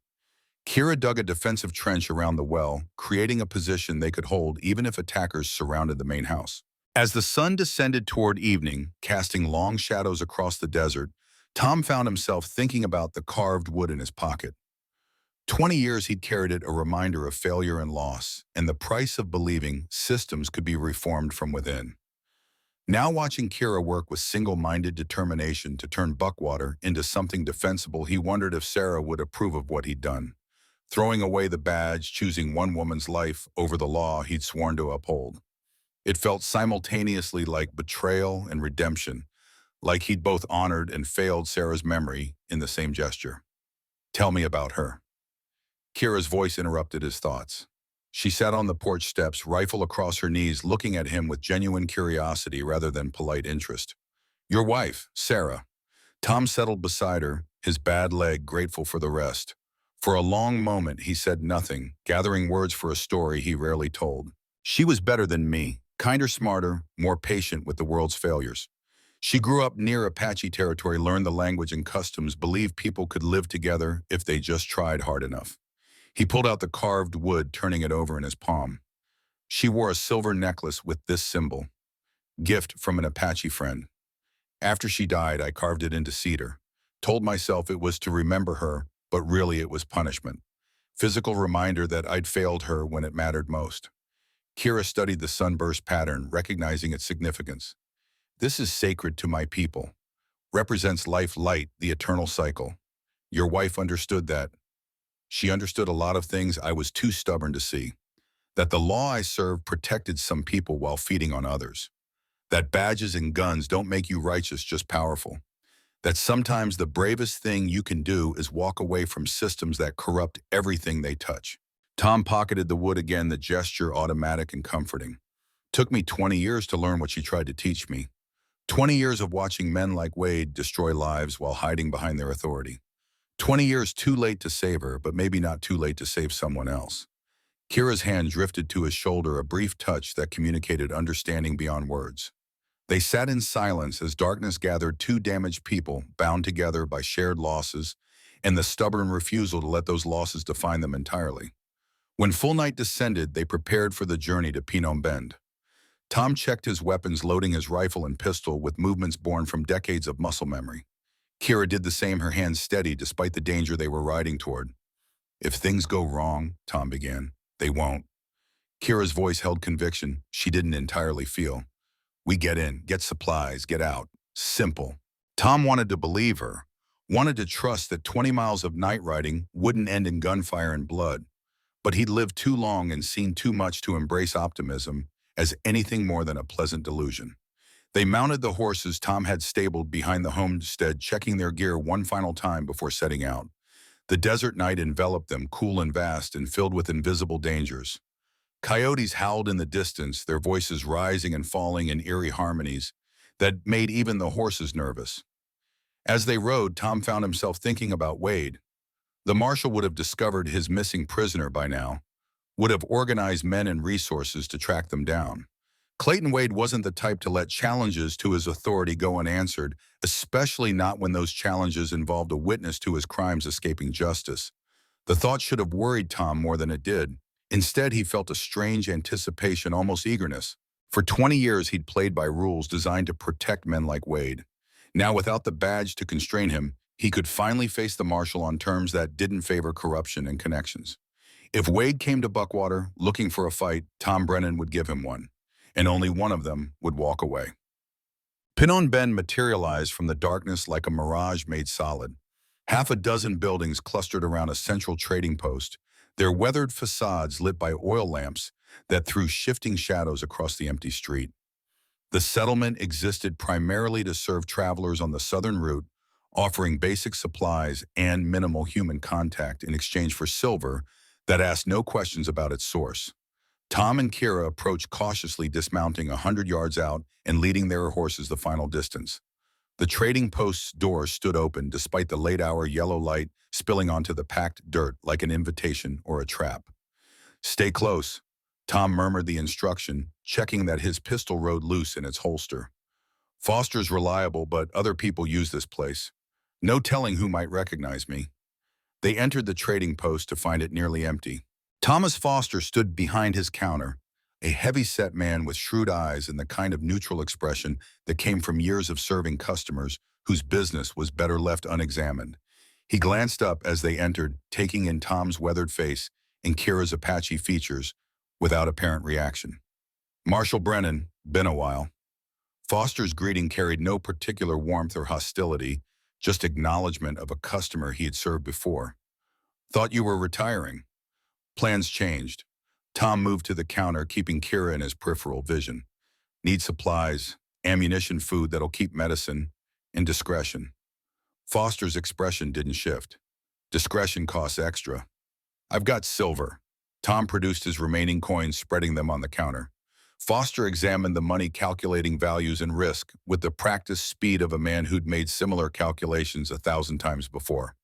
Kira dug a defensive trench around the well, creating a position they could hold even if attackers surrounded the main house. As the sun descended toward evening, casting long shadows across the desert, Tom found himself thinking about the carved wood in his pocket. 20 years he'd carried it, a reminder of failure and loss, and the price of believing systems could be reformed from within. Now watching Kira work with single-minded determination to turn Buckwater into something defensible, he wondered if Sarah would approve of what he'd done. Throwing away the badge, choosing one woman's life over the law he'd sworn to uphold. It felt simultaneously like betrayal and redemption, like he'd both honored and failed Sarah's memory in the same gesture. Tell me about her. Kira's voice interrupted his thoughts. She sat on the porch steps, rifle across her knees, looking at him with genuine curiosity rather than polite interest. Your wife, Sarah. Tom settled beside her, his bad leg grateful for the rest. For a long moment, he said nothing, gathering words for a story he rarely told. She was better than me, kinder, smarter, more patient with the world's failures. She grew up near Apache territory, learned the language and customs, believed people could live together if they just tried hard enough. He pulled out the carved wood, turning it over in his palm. She wore a silver necklace with this symbol. Gift from an Apache friend. After she died, I carved it into cedar. Told myself it was to remember her, but really it was punishment. Physical reminder that I'd failed her when it mattered most. Kira studied the sunburst pattern, recognizing its significance. This is sacred to my people. Represents life, light, the eternal cycle. Your wife understood that. She understood a lot of things I was too stubborn to see. That the law I served protected some people while feeding on others. That badges and guns don't make you righteous, just powerful. That sometimes the bravest thing you can do is walk away from systems that corrupt everything they touch. Tom pocketed the wood again, the gesture automatic and comforting. Took me 20 years to learn what she tried to teach me. 20 years of watching men like Wade destroy lives while hiding behind their authority. 20 years too late to save her, but maybe not too late to save someone else. Kira's hand drifted to his shoulder, a brief touch that communicated understanding beyond words. They sat in silence as darkness gathered, two damaged people bound together by shared losses and the stubborn refusal to let those losses define them entirely. When full night descended, they prepared for the journey to Phnom Bend. Tom checked his weapons, loading his rifle and pistol with movements born from decades of muscle memory. Kira did the same, her hands steady despite the danger they were riding toward. If things go wrong, Tom began, they won't. Kira's voice held conviction she didn't entirely feel. We get in, get supplies, get out. Simple. Tom wanted to believe her, wanted to trust that 20 miles of night riding wouldn't end in gunfire and blood. But he'd lived too long and seen too much to embrace optimism as anything more than a pleasant delusion. They mounted the horses Tom had stabled behind the homestead, checking their gear one final time before setting out. The desert night enveloped them, cool and vast and filled with invisible dangers. Coyotes howled in the distance, their voices rising and falling in eerie harmonies that made even the horses nervous. As they rode, Tom found himself thinking about Wade. The marshal would have discovered his missing prisoner by now, would have organized men and resources to track them down. Clayton Wade wasn't the type to let challenges to his authority go unanswered, especially not when those challenges involved a witness to his crimes escaping justice. The thought should have worried Tom more than it did. Instead, he felt a strange anticipation, almost eagerness. For 20 years, he'd played by rules designed to protect men like Wade. Now, without the badge to constrain him, he could finally face the marshal on terms that didn't favor corruption and connections. If Wade came to Buckwater looking for a fight, Tom Brennan would give him one, and only one of them would walk away. Phnom Bend materialized from the darkness like a mirage made solid. Half a dozen buildings clustered around a central trading post, their weathered facades lit by oil lamps that threw shifting shadows across the empty street. The settlement existed primarily to serve travelers on the southern route, offering basic supplies and minimal human contact in exchange for silver that asked no questions about its source. Tom and Kira approached cautiously, dismounting 100 yards out and leading their horses the final distance. The trading post's door stood open despite the late-hour yellow light spilling onto the packed dirt like an invitation or a trap. "Stay close," Tom murmured the instruction, checking that his pistol rode loose in its holster. "Foster's reliable, but other people use this place. No telling who might recognize me." They entered the trading post to find it nearly empty. Thomas Foster stood behind his counter, a heavy-set man with shrewd eyes and the kind of neutral expression that came from years of serving customers whose business was better left unexamined. He glanced up as they entered, taking in Tom's weathered face and Kira's Apache features without apparent reaction. "Marshal Brennan, been a while." Foster's greeting carried no particular warmth or hostility, just acknowledgement of a customer he had served before. "Thought you were retiring." Plans changed. Tom moved to the counter, keeping Kira in his peripheral vision. "Need supplies, ammunition, food that'll keep medicine, and discretion." Foster's expression didn't shift. "Discretion costs extra." "I've got silver." Tom produced his remaining coins, spreading them on the counter. Foster examined the money, calculating values and risk with the practiced speed of a man who'd made similar calculations 1,000 times before.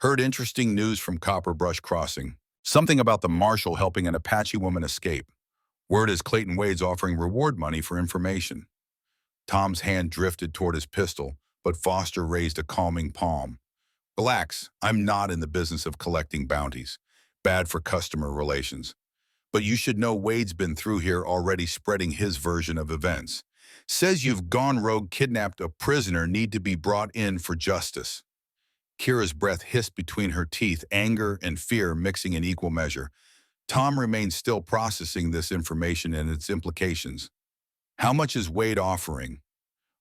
"Heard interesting news from Copper Brush Crossing. Something about the marshal helping an Apache woman escape. Word is Clayton Wade's offering reward money for information." Tom's hand drifted toward his pistol, but Foster raised a calming palm. "Relax, I'm not in the business of collecting bounties. Bad for customer relations. But you should know Wade's been through here already, spreading his version of events. Says you've gone rogue, kidnapped a prisoner, need to be brought in for justice." Kira's breath hissed between her teeth, anger and fear mixing in equal measure. Tom remained still, processing this information and its implications. "How much is Wade offering?"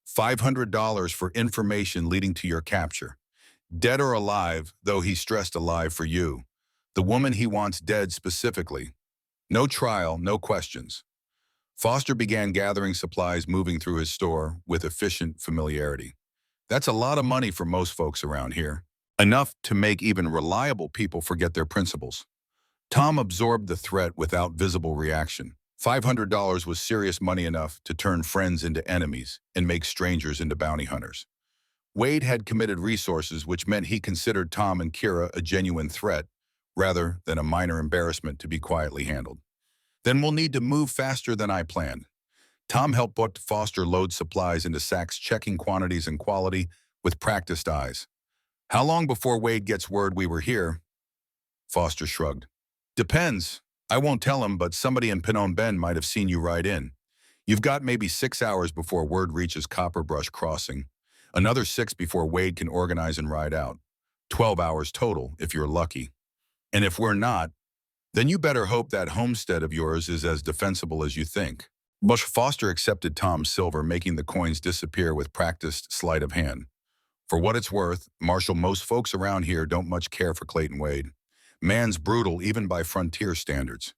$500 for information leading to your capture. Dead or alive, though he stressed alive for you. The woman he wants dead specifically. No trial, no questions." Foster began gathering supplies, moving through his store with efficient familiarity. "That's a lot of money for most folks around here. Enough to make even reliable people forget their principles." Tom absorbed the threat without visible reaction. $500 was serious money enough to turn friends into enemies and make strangers into bounty hunters. Wade had committed resources, which meant he considered Tom and Kira a genuine threat, rather than a minor embarrassment to be quietly handled. "Then we'll need to move faster than I planned." Tom helped Foster load supplies into sacks, checking quantities and quality with practiced eyes. "How long before Wade gets word we were here?" Foster shrugged. "Depends. I won't tell him, but somebody in Phnom Penh might have seen you ride in. You've got maybe 6 hours before word reaches Copper Brush Crossing. Another 6 before Wade can organize and ride out. 12 hours total, if you're lucky. And if we're not, then you better hope that homestead of yours is as defensible as you think." Bush Foster accepted Tom's silver, making the coins disappear with practiced sleight of hand. "For what it's worth, Marshal, most folks around here don't much care for Clayton Wade. Man's brutal even by frontier standards.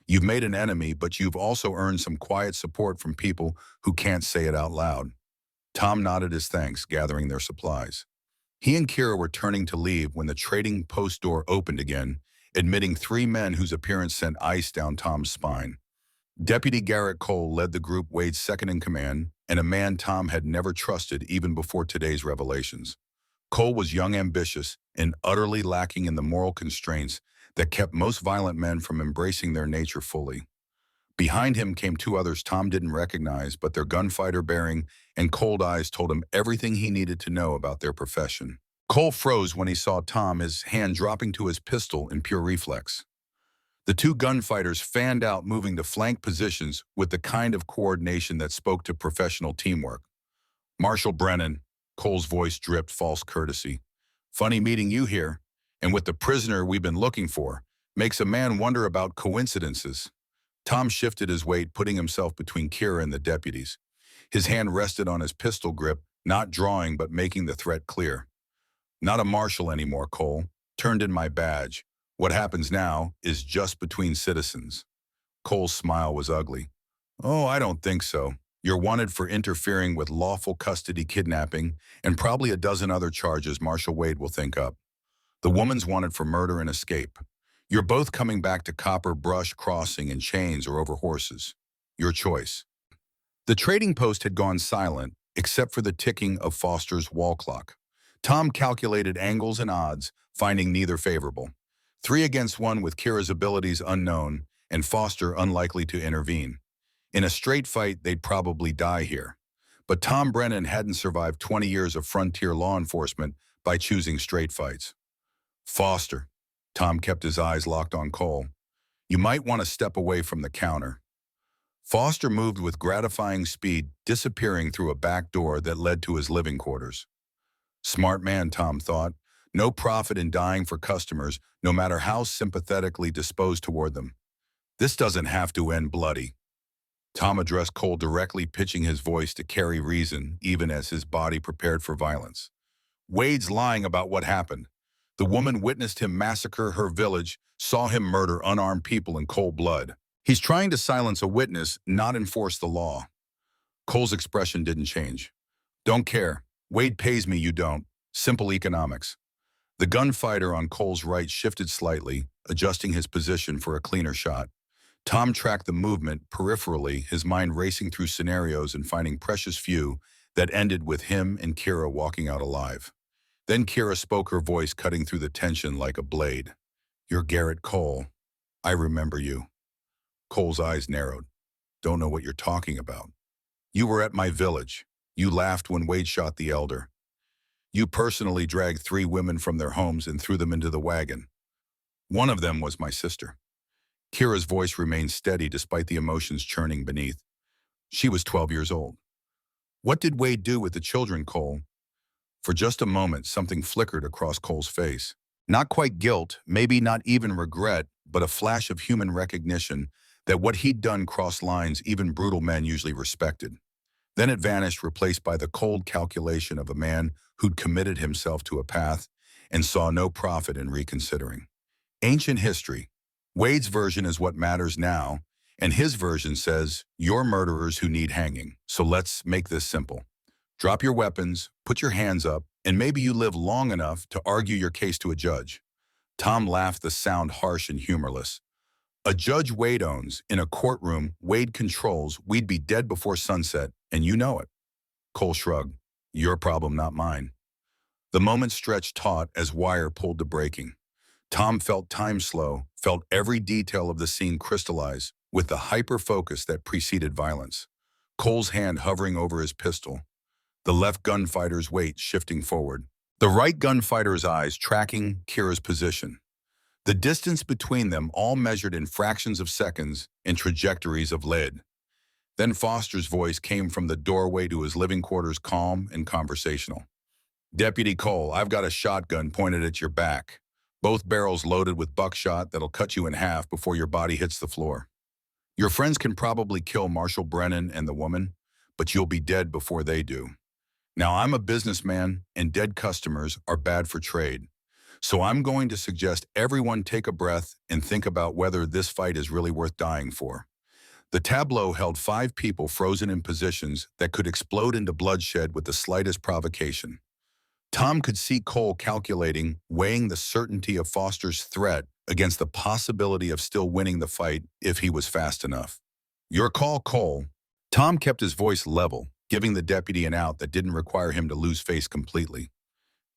You've made an enemy, but you've also earned some quiet support from people who can't say it out loud." Tom nodded his thanks, gathering their supplies. He and Kira were turning to leave when the trading post door opened again, admitting 3 men whose appearance sent ice down Tom's spine. Deputy Garrett Cole led the group, Wade's second-in-command, and a man Tom had never trusted even before today's revelations. Cole was young, ambitious, and utterly lacking in the moral constraints that kept most violent men from embracing their nature fully. Behind him came 2 others Tom didn't recognize, but their gunfighter bearing and cold eyes told him everything he needed to know about their profession. Cole froze when he saw Tom, his hand dropping to his pistol in pure reflex. The 2 gunfighters fanned out, moving to flank positions with the kind of coordination that spoke to professional teamwork. "Marshal Brennan," Cole's voice dripped false courtesy. "Funny meeting you here, and with the prisoner we've been looking for. Makes a man wonder about coincidences." Tom shifted his weight, putting himself between Kira and the deputies. His hand rested on his pistol grip, not drawing but making the threat clear. "Not a marshal anymore, Cole. Turned in my badge. What happens now is just between citizens. Cole's smile was ugly. Oh, I don't think so. You're wanted for interfering with lawful custody kidnapping and probably a dozen other charges Marshal Wade will think up. The woman's wanted for murder and escape. You're both coming back to Copper Brush Crossing in chains or over horses. Your choice. The trading post had gone silent, except for the ticking of Foster's wall clock. Tom calculated angles and odds, finding neither favorable. 3 against 1 with Kira's abilities unknown, and Foster unlikely to intervene. In a straight fight, they'd probably die here. But Tom Brennan hadn't survived 20 years of frontier law enforcement by choosing straight fights. Foster. Tom kept his eyes locked on Cole. You might want to step away from the counter. Foster moved with gratifying speed, disappearing through a back door that led to his living quarters. Smart man, Tom thought. No profit in dying for customers, no matter how sympathetically disposed toward them. This doesn't have to end bloody. Tom addressed Cole directly, pitching his voice to carry reason, even as his body prepared for violence. Wade's lying about what happened. The woman witnessed him massacre her village, saw him murder unarmed people in cold blood. He's trying to silence a witness, not enforce the law. Cole's expression didn't change. Don't care. Wade pays me, you don't. Simple economics. The gunfighter on Cole's right shifted slightly, adjusting his position for a cleaner shot. Tom tracked the movement peripherally, his mind racing through scenarios and finding precious few that ended with him and Kira walking out alive. Then Kira spoke, her voice cutting through the tension like a blade. You're Garrett Cole. I remember you. Cole's eyes narrowed. Don't know what you're talking about. You were at my village. You laughed when Wade shot the elder. You personally dragged 3 women from their homes and threw them into the wagon. One of them was my sister. Kira's voice remained steady despite the emotions churning beneath. She was 12 years old. What did Wade do with the children, Cole? For just a moment, something flickered across Cole's face. Not quite guilt, maybe not even regret, but a flash of human recognition that what he'd done crossed lines even brutal men usually respected. Then it vanished, replaced by the cold calculation of a man who'd committed himself to a path and saw no profit in reconsidering. Ancient history. Wade's version is what matters now, and his version says, you're murderers who need hanging. So let's make this simple. Drop your weapons, put your hands up, and maybe you live long enough to argue your case to a judge. Tom laughed, the sound harsh and humorless. A judge Wade owns, in a courtroom Wade controls, we'd be dead before sunset, and you know it. Cole shrugged. Your problem, not mine. The moment stretched taut as wire pulled to breaking. Tom felt time slow, felt every detail of the scene crystallize with the hyper-focus that preceded violence. Cole's hand hovering over his pistol, the left gunfighter's weight shifting forward, the right gunfighter's eyes tracking Kira's position. The distance between them all measured in fractions of seconds and trajectories of lead. Then Foster's voice came from the doorway to his living quarters, calm and conversational. Deputy Cole, I've got a shotgun pointed at your back. Both barrels loaded with buckshot that'll cut you in half before your body hits the floor. Your friends can probably kill Marshal Brennan and the woman, but you'll be dead before they do. Now, I'm a businessman, and dead customers are bad for trade. So I'm going to suggest everyone take a breath and think about whether this fight is really worth dying for. The tableau held 5 people frozen in positions that could explode into bloodshed with the slightest provocation. Tom could see Cole calculating, weighing the certainty of Foster's threat against the possibility of still winning the fight if he was fast enough. Your call, Cole. Tom kept his voice level, giving the deputy an out that didn't require him to lose face completely.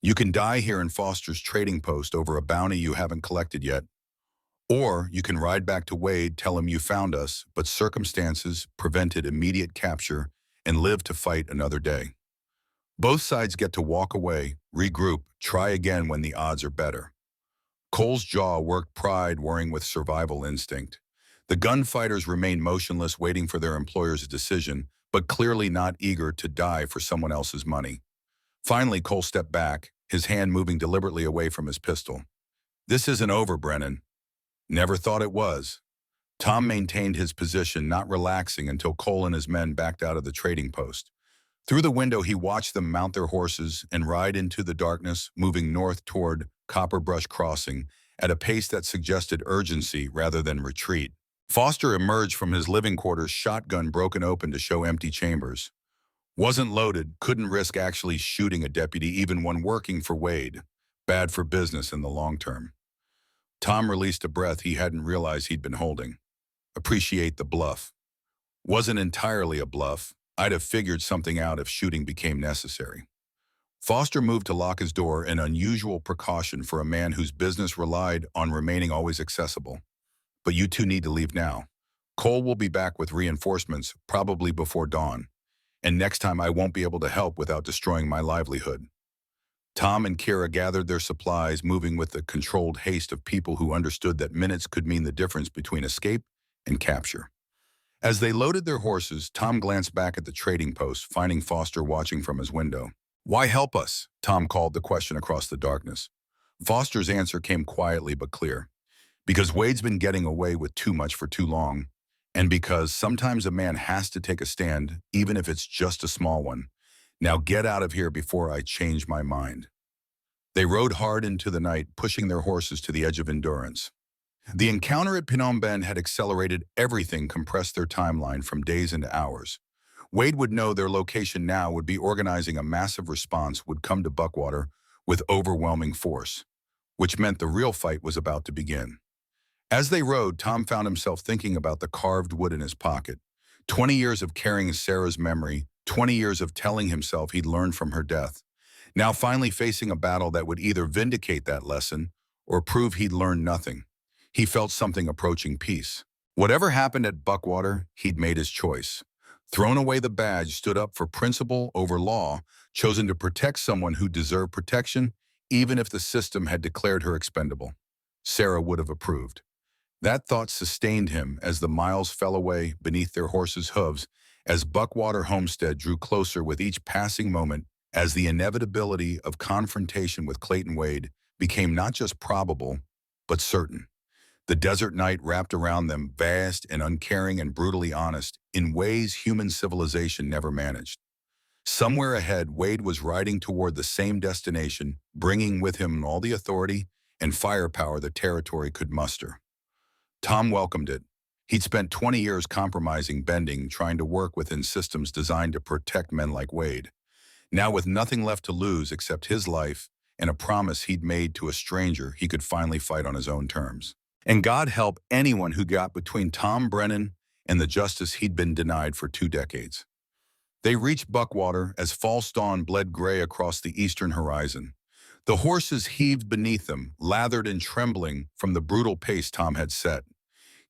You can die here in Foster's trading post over a bounty you haven't collected yet. Or you can ride back to Wade, tell him you found us, but circumstances prevented immediate capture, and live to fight another day. Both sides get to walk away, regroup, try again when the odds are better. Cole's jaw worked, pride warring with survival instinct. The gunfighters remained motionless, waiting for their employer's decision, but clearly not eager to die for someone else's money. Finally, Cole stepped back, his hand moving deliberately away from his pistol. This isn't over, Brennan. Never thought it was. Tom maintained his position, not relaxing until Cole and his men backed out of the trading post. Through the window, he watched them mount their horses and ride into the darkness, moving north toward Copper Brush Crossing at a pace that suggested urgency rather than retreat. Foster emerged from his living quarters, shotgun broken open to show empty chambers. Wasn't loaded, couldn't risk actually shooting a deputy even when working for Wade. Bad for business in the long term. Tom released a breath he hadn't realized he'd been holding. Appreciate the bluff. Wasn't entirely a bluff. I'd have figured something out if shooting became necessary. Foster moved to lock his door, an unusual precaution for a man whose business relied on remaining always accessible. But you two need to leave now. Cole will be back with reinforcements, probably before dawn. And next time I won't be able to help without destroying my livelihood. Tom and Kira gathered their supplies, moving with the controlled haste of people who understood that minutes could mean the difference between escape and capture. As they loaded their horses, Tom glanced back at the trading post, finding Foster watching from his window. "Why help us?" Tom called the question across the darkness. Foster's answer came quietly but clear. "Because Wade's been getting away with too much for too long, and because sometimes a man has to take a stand, even if it's just a small one. Now get out of here before I change my mind." They rode hard into the night, pushing their horses to the edge of endurance. The encounter at Phnom Penh had accelerated everything, compressed their timeline from days into hours. Wade would know their location now, would be organizing a massive response, would come to Buckwater with overwhelming force, which meant the real fight was about to begin. As they rode, Tom found himself thinking about the carved wood in his pocket. 20 years of carrying Sarah's memory, 20 years of telling himself he'd learned from her death. Now finally facing a battle that would either vindicate that lesson or prove he'd learned nothing. He felt something approaching peace. Whatever happened at Buckwater, he'd made his choice. Thrown away the badge, stood up for principle over law, chosen to protect someone who deserved protection, even if the system had declared her expendable. Sarah would have approved. That thought sustained him as the miles fell away beneath their horses' hooves, as Buckwater Homestead drew closer with each passing moment, as the inevitability of confrontation with Clayton Wade became not just probable, but certain. The desert night wrapped around them, vast and uncaring and brutally honest, in ways human civilization never managed. Somewhere ahead, Wade was riding toward the same destination, bringing with him all the authority and firepower the territory could muster. Tom welcomed it. He'd spent 20 years compromising, bending, trying to work within systems designed to protect men like Wade. Now, with nothing left to lose except his life and a promise he'd made to a stranger, he could finally fight on his own terms. And God help anyone who got between Tom Brennan and the justice he'd been denied for 2 decades. They reached Buckwater as false dawn bled gray across the eastern horizon. The horses heaved beneath them, lathered and trembling from the brutal pace Tom had set.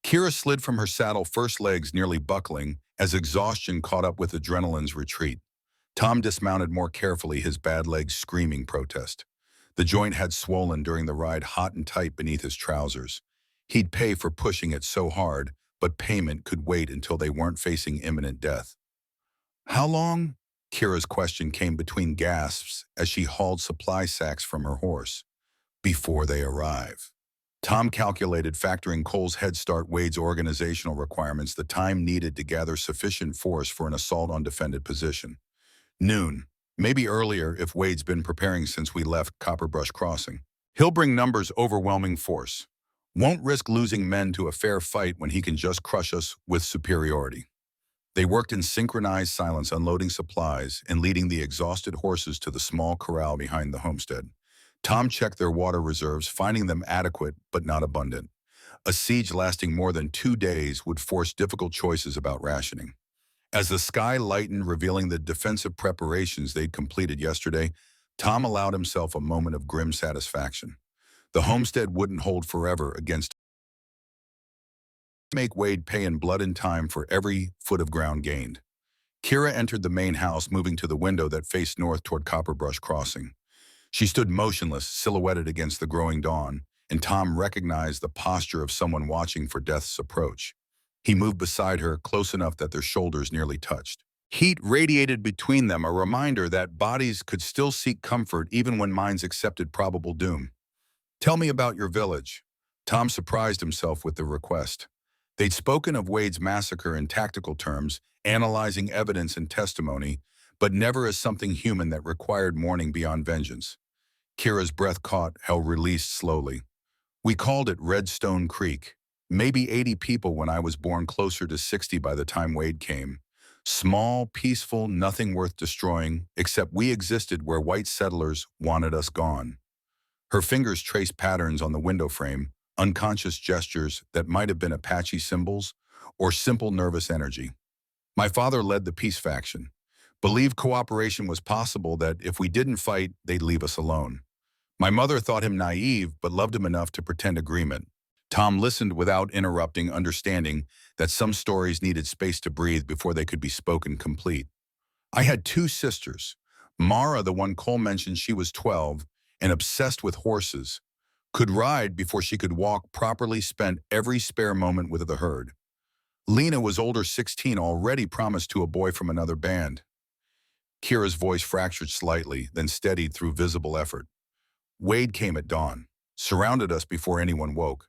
Kira slid from her saddle, first legs nearly buckling, as exhaustion caught up with adrenaline's retreat. Tom dismounted more carefully, his bad legs screaming protest. The joint had swollen during the ride, hot and tight beneath his trousers. He'd pay for pushing it so hard, but payment could wait until they weren't facing imminent death. "How long?" Kira's question came between gasps as she hauled supply sacks from her horse. "Before they arrive." Tom calculated, factoring Cole's head start, Wade's organizational requirements, the time needed to gather sufficient force for an assault on defended position. "Noon. Maybe earlier if Wade's been preparing since we left Copperbrush Crossing. He'll bring numbers, overwhelming force. Won't risk losing men to a fair fight when he can just crush us with superiority." They worked in synchronized silence, unloading supplies and leading the exhausted horses to the small corral behind the homestead. Tom checked their water reserves, finding them adequate but not abundant. A siege lasting more than 2 days would force difficult choices about rationing. As the sky lightened, revealing the defensive preparations they'd completed yesterday, Tom allowed himself a moment of grim satisfaction. The homestead wouldn't hold forever against make Wade pay in blood and time for every foot of ground gained. Kira entered the main house, moving to the window that faced north toward Copperbrush Crossing. She stood motionless, silhouetted against the growing dawn, and Tom recognized the posture of someone watching for death's approach. He moved beside her, close enough that their shoulders nearly touched. Heat radiated between them, a reminder that bodies could still seek comfort even when minds accepted probable doom. "Tell me about your village." Tom surprised himself with the request. They'd spoken of Wade's massacre in tactical terms, analyzing evidence and testimony, but never as something human that required mourning beyond vengeance. Kira's breath caught, held, released slowly. We called it Redstone Creek. Maybe 80 people when I was born, closer to 60 by the time Wade came. Small, peaceful, nothing worth destroying, except we existed where white settlers wanted us gone. Her fingers traced patterns on the window frame, unconscious gestures that might have been Apache symbols or simple nervous energy. My father led the peace faction. Believed cooperation was possible, that if we didn't fight, they'd leave us alone. My mother thought him naive, but loved him enough to pretend agreement. Tom listened without interrupting, understanding that some stories needed space to breathe before they could be spoken complete. I had two sisters. Mara, the one Cole mentioned, she was 12 and obsessed with horses. Could ride before she could walk properly, spent every spare moment with the herd. Lena was older, 16, already promised to a boy from another band. Kira's voice fractured slightly, then steadied through visible effort. Wade came at dawn, surrounded us before anyone woke.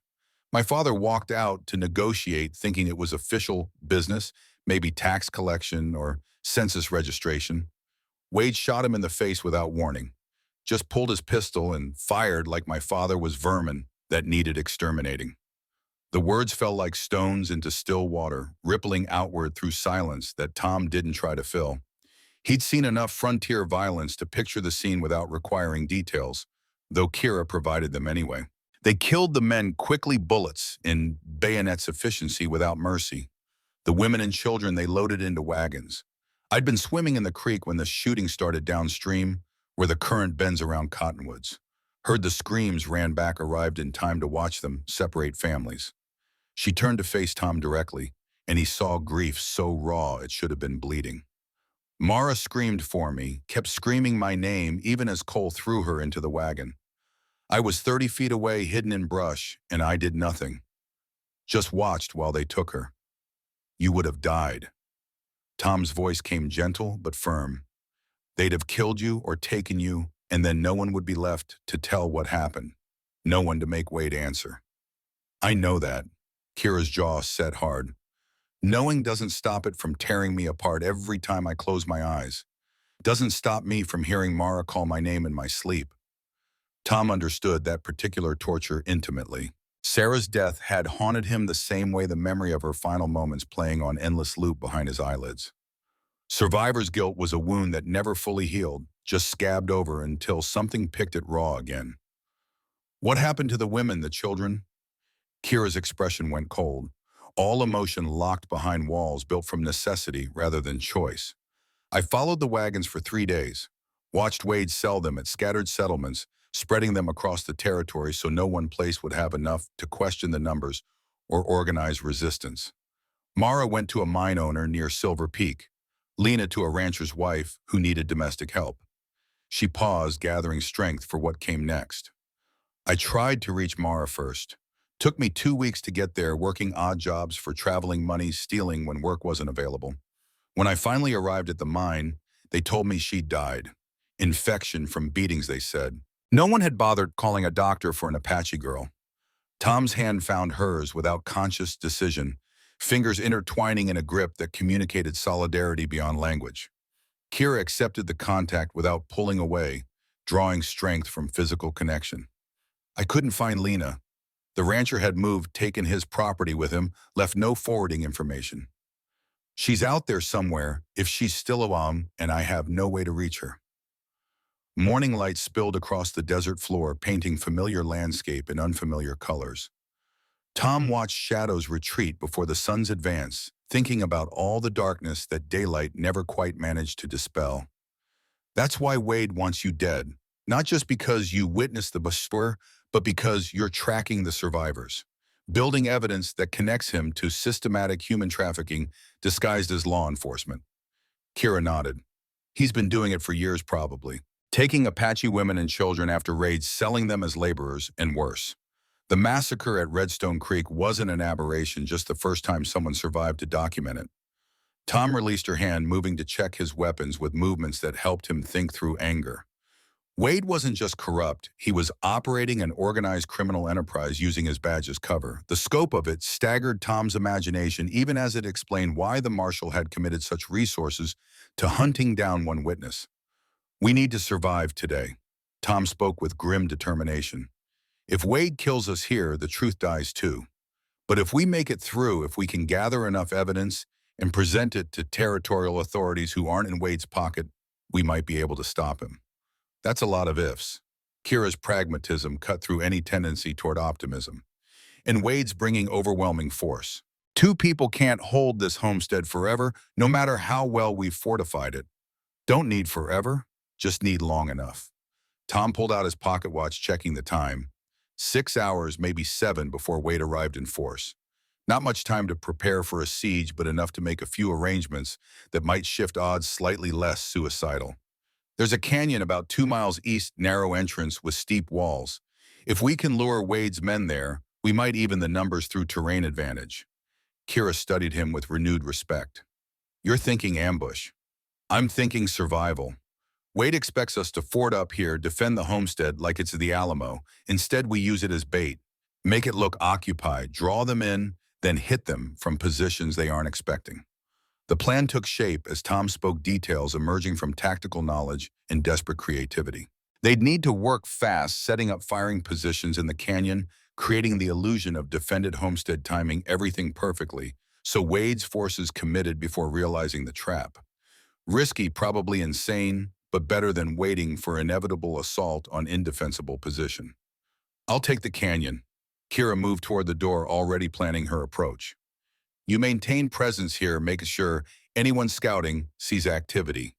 My father walked out to negotiate, thinking it was official business, maybe tax collection or census registration. Wade shot him in the face without warning, just pulled his pistol and fired like my father was vermin that needed exterminating. The words fell like stones into still water, rippling outward through silence that Tom didn't try to fill. He'd seen enough frontier violence to picture the scene without requiring details, though Kira provided them anyway. They killed the men quickly, bullets in bayonets' efficiency without mercy. The women and children they loaded into wagons. I'd been swimming in the creek when the shooting started downstream, where the current bends around cottonwoods. Heard the screams, ran back, arrived in time to watch them separate families. She turned to face Tom directly, and he saw grief so raw it should have been bleeding. Mara screamed for me, kept screaming my name even as Cole threw her into the wagon. I was 30 feet away, hidden in brush, and I did nothing. Just watched while they took her. You would have died. Tom's voice came gentle but firm. They'd have killed you or taken you, and then no one would be left to tell what happened. No one to make Wade answer. I know that. Kira's jaw set hard. Knowing doesn't stop it from tearing me apart every time I close my eyes. Doesn't stop me from hearing Mara call my name in my sleep. Tom understood that particular torture intimately. Sarah's death had haunted him the same way the memory of her final moments playing on endless loop behind his eyelids. Survivor's guilt was a wound that never fully healed, just scabbed over until something picked it raw again. What happened to the women, the children? Kira's expression went cold. All emotion locked behind walls built from necessity rather than choice. I followed the wagons for 3 days, watched Wade sell them at scattered settlements, spreading them across the territory so no one place would have enough to question the numbers or organize resistance. Mara went to a mine owner near Silver Peak, Lena to a rancher's wife who needed domestic help. She paused, gathering strength for what came next. I tried to reach Mara first. Took me 2 weeks to get there, working odd jobs for traveling money, stealing when work wasn't available. When I finally arrived at the mine, they told me she'd died. Infection from beatings, they said. No one had bothered calling a doctor for an Apache girl. Tom's hand found hers without conscious decision, fingers intertwining in a grip that communicated solidarity beyond language. Kira accepted the contact without pulling away, drawing strength from physical connection. I couldn't find Lena. The rancher had moved, taken his property with him, left no forwarding information. She's out there somewhere, if she's still around, and I have no way to reach her. Morning light spilled across the desert floor, painting familiar landscape in unfamiliar colors. Tom watched shadows retreat before the sun's advance, thinking about all the darkness that daylight never quite managed to dispel. That's why Wade wants you dead, not just because you witnessed the bushfire, but because you're tracking the survivors, building evidence that connects him to systematic human trafficking disguised as law enforcement. Kira nodded. He's been doing it for years, probably. Taking Apache women and children after raids, selling them as laborers, and worse. The massacre at Redstone Creek wasn't an aberration, just the first time someone survived to document it. Tom released her hand, moving to check his weapons with movements that helped him think through anger. Wade wasn't just corrupt, he was operating an organized criminal enterprise using his badge as cover. The scope of it staggered Tom's imagination, even as it explained why the marshal had committed such resources to hunting down one witness. We need to survive today. Tom spoke with grim determination. If Wade kills us here, the truth dies too. But if we make it through, if we can gather enough evidence and present it to territorial authorities who aren't in Wade's pocket, we might be able to stop him. That's a lot of ifs. Kira's pragmatism cut through any tendency toward optimism. And Wade's bringing overwhelming force. Two people can't hold this homestead forever, no matter how well we've fortified it. Don't need forever, just need long enough. Tom pulled out his pocket watch, checking the time. 6 hours, maybe 7, before Wade arrived in force. Not much time to prepare for a siege, but enough to make a few arrangements that might shift odds slightly less suicidal. There's a canyon about 2 miles east, narrow entrance with steep walls. If we can lure Wade's men there, we might even the numbers through terrain advantage. Kira studied him with renewed respect. You're thinking ambush. I'm thinking survival. Wade expects us to fort up here, defend the homestead like it's the Alamo. Instead, we use it as bait. Make it look occupied, draw them in, then hit them from positions they aren't expecting. The plan took shape as Tom spoke details emerging from tactical knowledge and desperate creativity. They'd need to work fast, setting up firing positions in the canyon, creating the illusion of defended homestead, timing everything perfectly, so Wade's forces committed before realizing the trap. Risky, probably insane, but better than waiting for inevitable assault on indefensible position. I'll take the canyon. Kira moved toward the door, already planning her approach. You maintain presence here, making sure anyone scouting sees activity.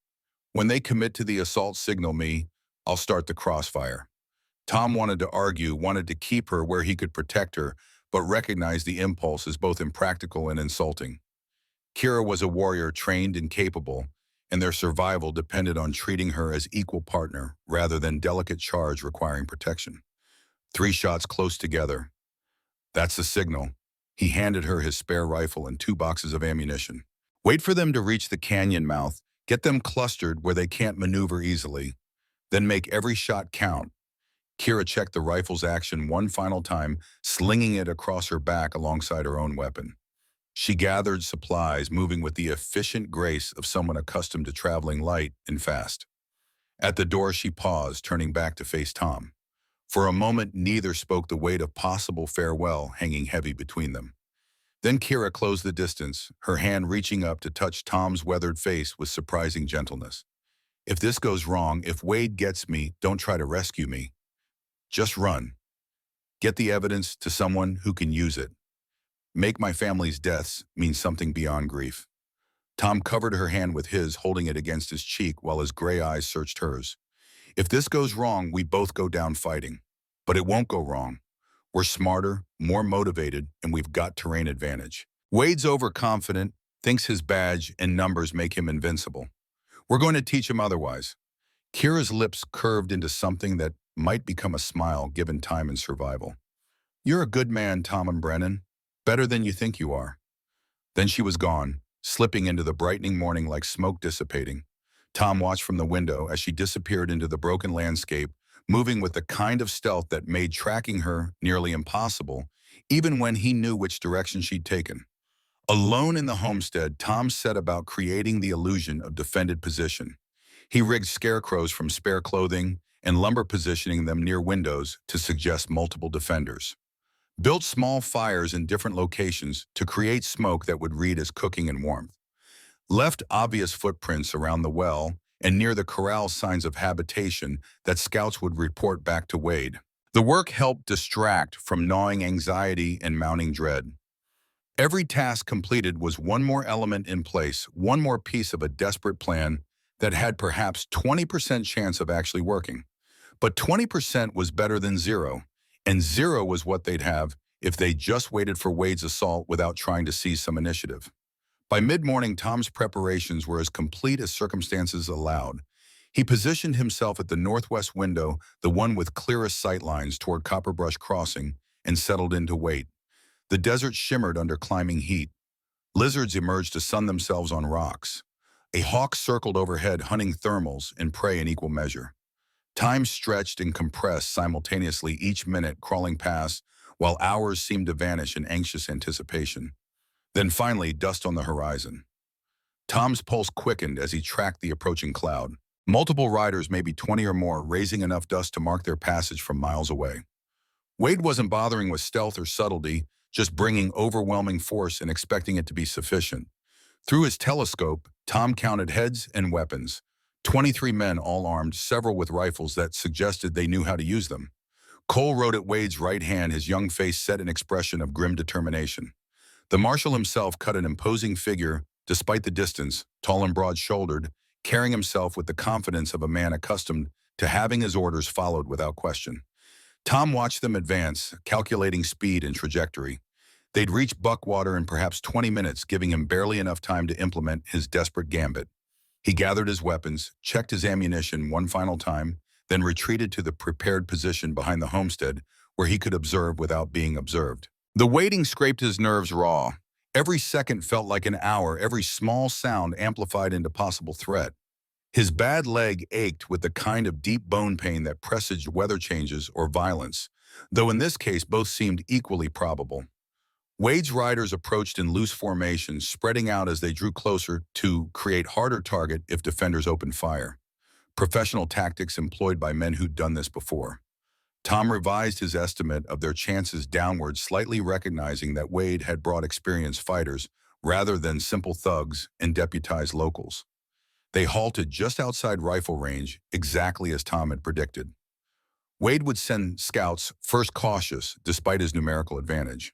When they commit to the assault, signal me. I'll start the crossfire. Tom wanted to argue, wanted to keep her where he could protect her, but recognized the impulse as both impractical and insulting. Kira was a warrior, trained and capable, and their survival depended on treating her as equal partner rather than delicate charge requiring protection. 3 shots close together. That's the signal. He handed her his spare rifle and 2 boxes of ammunition. Wait for them to reach the canyon mouth, get them clustered where they can't maneuver easily, then make every shot count. Kira checked the rifle's action one final time, slinging it across her back alongside her own weapon. She gathered supplies, moving with the efficient grace of someone accustomed to traveling light and fast. At the door, she paused, turning back to face Tom. For a moment, neither spoke, the weight of possible farewell hanging heavy between them. Then Kira closed the distance, her hand reaching up to touch Tom's weathered face with surprising gentleness. If this goes wrong, if Wade gets me, don't try to rescue me. Just run. Get the evidence to someone who can use it. Make my family's deaths mean something beyond grief. Tom covered her hand with his, holding it against his cheek while his gray eyes searched hers. If this goes wrong, we both go down fighting. But it won't go wrong. We're smarter, more motivated, and we've got terrain advantage. Wade's overconfident, thinks his badge and numbers make him invincible. We're going to teach him otherwise. Kira's lips curved into something that might become a smile given time and survival. You're a good man, Tom and Brennan. Better than you think you are. Then she was gone, slipping into the brightening morning like smoke dissipating. Tom watched from the window as she disappeared into the broken landscape, moving with the kind of stealth that made tracking her nearly impossible, even when he knew which direction she'd taken. Alone in the homestead, Tom set about creating the illusion of defended position. He rigged scarecrows from spare clothing and lumber, positioning them near windows to suggest multiple defenders. Built small fires in different locations to create smoke that would read as cooking and warmth. Left obvious footprints around the well and near the corral, signs of habitation that scouts would report back to Wade. The work helped distract from gnawing anxiety and mounting dread. Every task completed was one more element in place, one more piece of a desperate plan that had perhaps 20% chance of actually working. But 20% was better than 0. And 0 was what they'd have if they just waited for Wade's assault without trying to seize some initiative. By mid-morning, Tom's preparations were as complete as circumstances allowed. He positioned himself at the northwest window, the one with clearest sightlines toward Copperbrush Crossing, and settled in to wait. The desert shimmered under climbing heat. Lizards emerged to sun themselves on rocks. A hawk circled overhead, hunting thermals and prey in equal measure. Time stretched and compressed simultaneously, each minute crawling past, while hours seemed to vanish in anxious anticipation. Then finally, dust on the horizon. Tom's pulse quickened as he tracked the approaching cloud. Multiple riders, maybe 20 or more, raising enough dust to mark their passage from miles away. Wade wasn't bothering with stealth or subtlety, just bringing overwhelming force and expecting it to be sufficient. Through his telescope, Tom counted heads and weapons. 23 men all armed, several with rifles that suggested they knew how to use them. Cole rode at Wade's right hand, his young face set an expression of grim determination. The marshal himself cut an imposing figure, despite the distance, tall and broad-shouldered, carrying himself with the confidence of a man accustomed to having his orders followed without question. Tom watched them advance, calculating speed and trajectory. They'd reach Buckwater in perhaps 20 minutes, giving him barely enough time to implement his desperate gambit. He gathered his weapons, checked his ammunition one final time, then retreated to the prepared position behind the homestead where he could observe without being observed. The waiting scraped his nerves raw. Every second felt like an hour, every small sound amplified into possible threat. His bad leg ached with the kind of deep bone pain that presaged weather changes or violence, though in this case both seemed equally probable. Wade's riders approached in loose formation, spreading out as they drew closer to create harder target if defenders opened fire. Professional tactics employed by men who'd done this before. Tom revised his estimate of their chances downward, slightly recognizing that Wade had brought experienced fighters rather than simple thugs and deputized locals. They halted just outside rifle range, exactly as Tom had predicted. Wade would send scouts first cautious, despite his numerical advantage.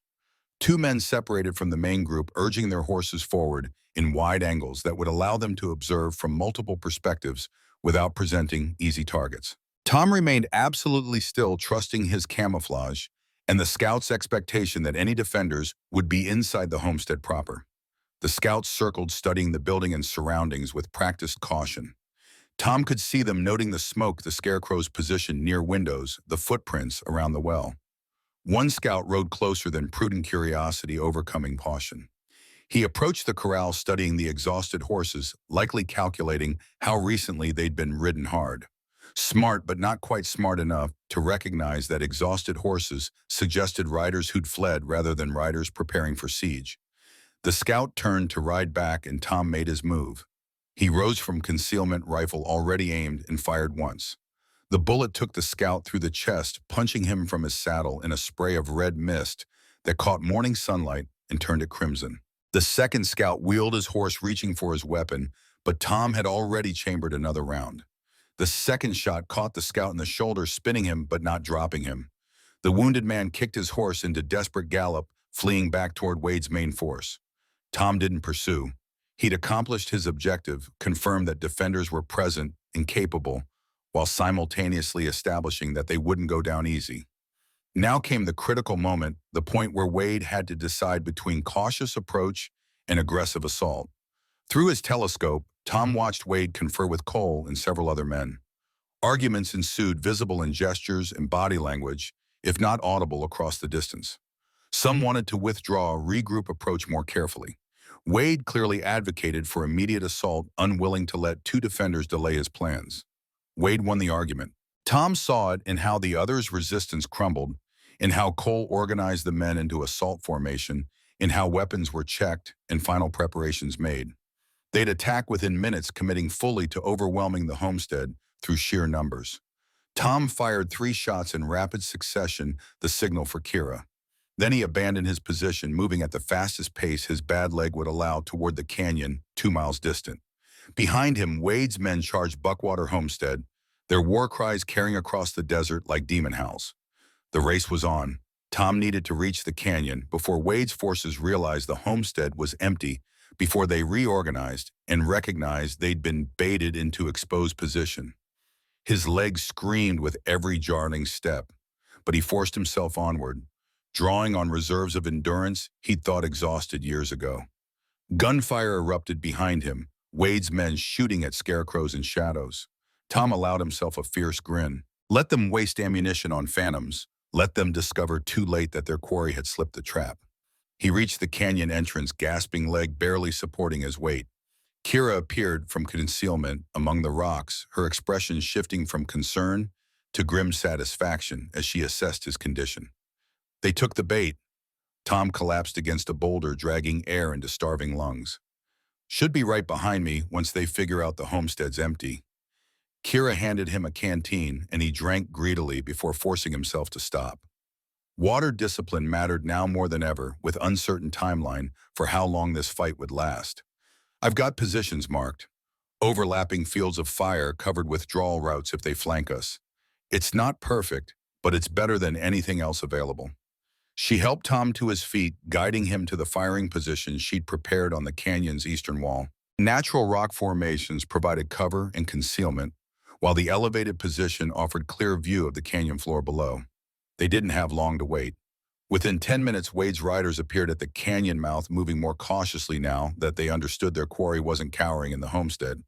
Two men separated from the main group, urging their horses forward in wide angles that would allow them to observe from multiple perspectives without presenting easy targets. Tom remained absolutely still, trusting his camouflage and the scouts' expectation that any defenders would be inside the homestead proper. The scouts circled, studying the building and surroundings with practiced caution. Tom could see them, noting the smoke, the scarecrow's position near windows, the footprints around the well. One scout rode closer than prudent curiosity overcoming caution. He approached the corral, studying the exhausted horses, likely calculating how recently they'd been ridden hard. Smart, but not quite smart enough to recognize that exhausted horses suggested riders who'd fled rather than riders preparing for siege. The scout turned to ride back, and Tom made his move. He rose from concealment, rifle already aimed, and fired once. The bullet took the scout through the chest, punching him from his saddle in a spray of red mist that caught morning sunlight and turned it crimson. The second scout wheeled his horse, reaching for his weapon, but Tom had already chambered another round. The second shot caught the scout in the shoulder, spinning him but not dropping him. The wounded man kicked his horse into desperate gallop, fleeing back toward Wade's main force. Tom didn't pursue. He'd accomplished his objective, confirmed that defenders were present and capable, while simultaneously establishing that they wouldn't go down easy. Now came the critical moment, the point where Wade had to decide between cautious approach and aggressive assault. Through his telescope, Tom watched Wade confer with Cole and several other men. Arguments ensued, visible in gestures and body language, if not audible across the distance. Some wanted to withdraw, regroup, approach more carefully. Wade clearly advocated for immediate assault, unwilling to let two defenders delay his plans. Wade won the argument. Tom saw it in how the others' resistance crumbled, in how Cole organized the men into assault formation, in how weapons were checked and final preparations made. They'd attack within minutes, committing fully to overwhelming the homestead through sheer numbers. Tom fired 3 shots in rapid succession, the signal for Kira. Then he abandoned his position, moving at the fastest pace his bad leg would allow toward the canyon 2 miles distant. Behind him, Wade's men charged Buckwater Homestead, their war cries carrying across the desert like demon howls. The race was on. Tom needed to reach the canyon before Wade's forces realized the homestead was empty, before they reorganized and recognized they'd been baited into exposed position. His legs screamed with every jarring step, but he forced himself onward, drawing on reserves of endurance he'd thought exhausted years ago. Gunfire erupted behind him, Wade's men shooting at scarecrows and shadows. Tom allowed himself a fierce grin. Let them waste ammunition on phantoms. Let them discover too late that their quarry had slipped the trap. He reached the canyon entrance, gasping leg barely supporting his weight. Kira appeared from concealment among the rocks, her expression shifting from concern to grim satisfaction as she assessed his condition. They took the bait. Tom collapsed against a boulder, dragging air into starving lungs. Should be right behind me once they figure out the homestead's empty. Kira handed him a canteen, and he drank greedily before forcing himself to stop. Water discipline mattered now more than ever, with uncertain timeline for how long this fight would last. I've got positions marked. Overlapping fields of fire covered withdrawal routes if they flank us. It's not perfect, but it's better than anything else available. She helped Tom to his feet, guiding him to the firing position she'd prepared on the canyon's eastern wall. Natural rock formations provided cover and concealment, while the elevated position offered clear view of the canyon floor below. They didn't have long to wait. Within 10 minutes, Wade's riders appeared at the canyon mouth, moving more cautiously now that they understood their quarry wasn't cowering in the homestead.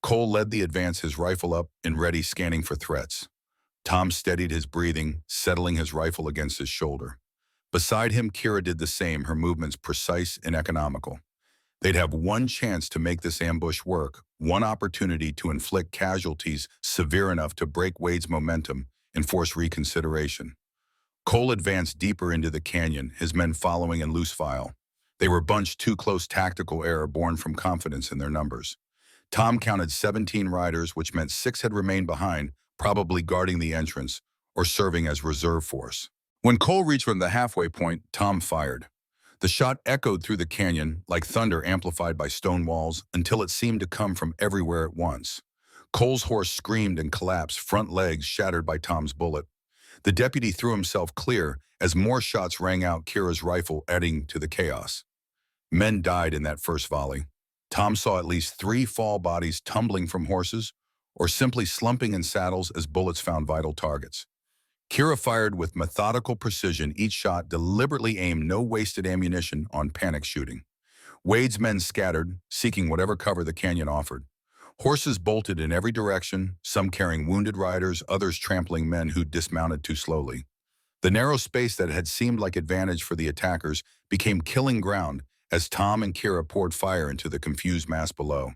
Cole led the advance, his rifle up and ready, scanning for threats. Tom steadied his breathing, settling his rifle against his shoulder. Beside him, Kira did the same, her movements precise and economical. They'd have one chance to make this ambush work, one opportunity to inflict casualties severe enough to break Wade's momentum and force reconsideration. Cole advanced deeper into the canyon, his men following in loose file. They were bunched too close, tactical error born from confidence in their numbers. Tom counted 17 riders, which meant 6 had remained behind, probably guarding the entrance or serving as reserve force. When Cole reached from the halfway point, Tom fired. The shot echoed through the canyon like thunder amplified by stone walls until it seemed to come from everywhere at once. Cole's horse screamed and collapsed, front legs shattered by Tom's bullet. The deputy threw himself clear as more shots rang out, Kira's rifle adding to the chaos. Men died in that first volley. Tom saw at least 3 fall bodies tumbling from horses or simply slumping in saddles as bullets found vital targets. Kira fired with methodical precision, each shot deliberately aimed, no wasted ammunition on panic shooting. Wade's men scattered, seeking whatever cover the canyon offered. Horses bolted in every direction, some carrying wounded riders, others trampling men who dismounted too slowly. The narrow space that had seemed like advantage for the attackers became killing ground as Tom and Kira poured fire into the confused mass below.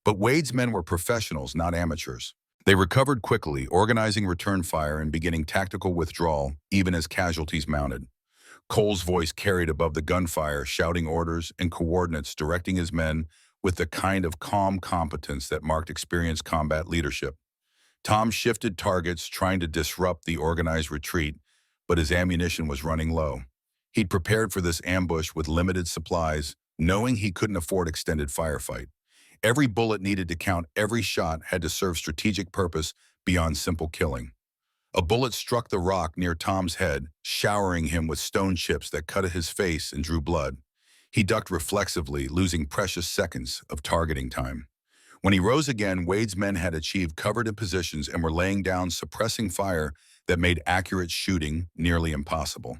But Wade's men were professionals, not amateurs. They recovered quickly, organizing return fire and beginning tactical withdrawal, even as casualties mounted. Cole's voice carried above the gunfire, shouting orders and coordinates, directing his men with the kind of calm competence that marked experienced combat leadership. Tom shifted targets, trying to disrupt the organized retreat, but his ammunition was running low. He'd prepared for this ambush with limited supplies, knowing he couldn't afford extended firefight. Every bullet needed to count, every shot had to serve strategic purpose beyond simple killing. A bullet struck the rock near Tom's head, showering him with stone chips that cut at his face and drew blood. He ducked reflexively, losing precious seconds of targeting time. When he rose again, Wade's men had achieved covered positions and were laying down, suppressing fire that made accurate shooting nearly impossible.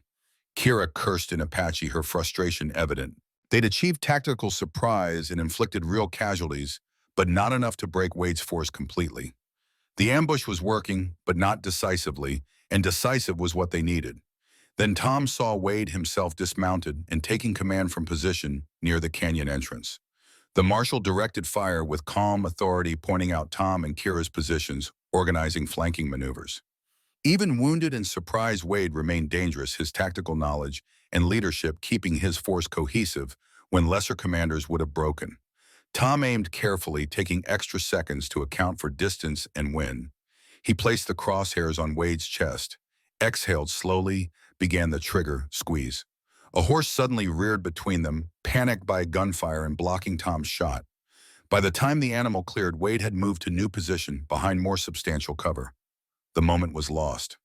Kira cursed in Apache, her frustration evident. They'd achieved tactical surprise and inflicted real casualties, but not enough to break Wade's force completely. The ambush was working, but not decisively, and decisive was what they needed. Then Tom saw Wade himself dismounted and taking command from position near the canyon entrance. The marshal directed fire with calm authority, pointing out Tom and Kira's positions, organizing flanking maneuvers. Even wounded and surprised, Wade remained dangerous, his tactical knowledge and leadership keeping his force cohesive when lesser commanders would have broken. Tom aimed carefully, taking extra seconds to account for distance and wind. He placed the crosshairs on Wade's chest, exhaled slowly, began the trigger squeeze. A horse suddenly reared between them, panicked by gunfire and blocking Tom's shot. By the time the animal cleared, Wade had moved to new position behind more substantial cover. The moment was lost.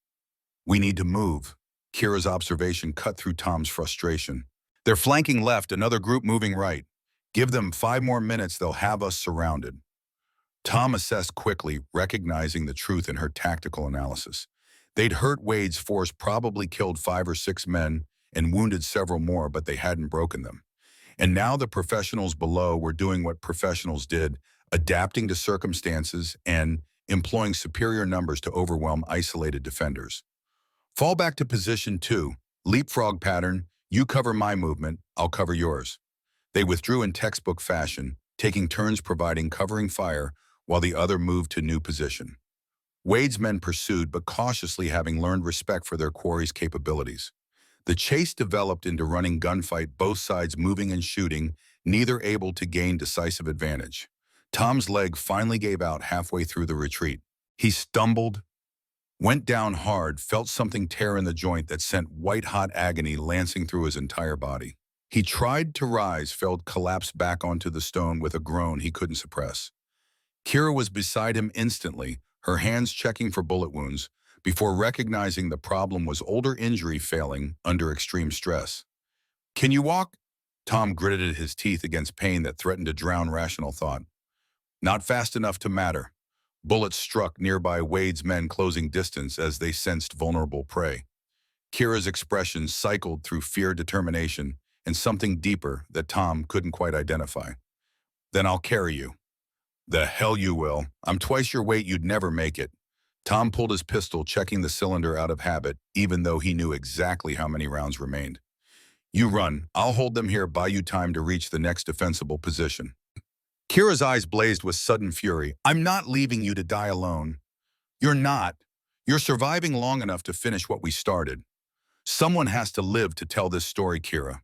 "We need to move." Kira's observation cut through Tom's frustration. "They're flanking left, another group moving right. Give them 5 more minutes, they'll have us surrounded." Tom assessed quickly, recognizing the truth in her tactical analysis. They'd hurt Wade's force, probably killed 5 or 6 men and wounded several more, but they hadn't broken them. And now the professionals below were doing what professionals did, adapting to circumstances and employing superior numbers to overwhelm isolated defenders. "Fall back to position 2, leapfrog pattern, you cover my movement, I'll cover yours." They withdrew in textbook fashion, taking turns providing covering fire while the other moved to new position. Wade's men pursued, but cautiously, having learned respect for their quarry's capabilities. The chase developed into running gunfight, both sides moving and shooting, neither able to gain decisive advantage. Tom's leg finally gave out halfway through the retreat. He stumbled, Went down hard, felt something tear in the joint that sent white-hot agony lancing through his entire body. He tried to rise, felt collapse back onto the stone with a groan he couldn't suppress. Kira was beside him instantly, her hands checking for bullet wounds, before recognizing the problem was older injury failing under extreme stress. "Can you walk?" Tom gritted his teeth against pain that threatened to drown rational thought. Not fast enough to matter. Bullets struck nearby Wade's men closing distance as they sensed vulnerable prey. Kira's expression cycled through fear, determination, and something deeper that Tom couldn't quite identify. "Then I'll carry you." "The hell you will. I'm twice your weight, you'd never make it." Tom pulled his pistol, checking the cylinder out of habit, even though he knew exactly how many rounds remained. "You run. I'll hold them here, buy you time to reach the next defensible position." Kira's eyes blazed with sudden fury. "I'm not leaving you to die alone." "You're not. You're surviving long enough to finish what we started. Someone has to live to tell this story, Kira.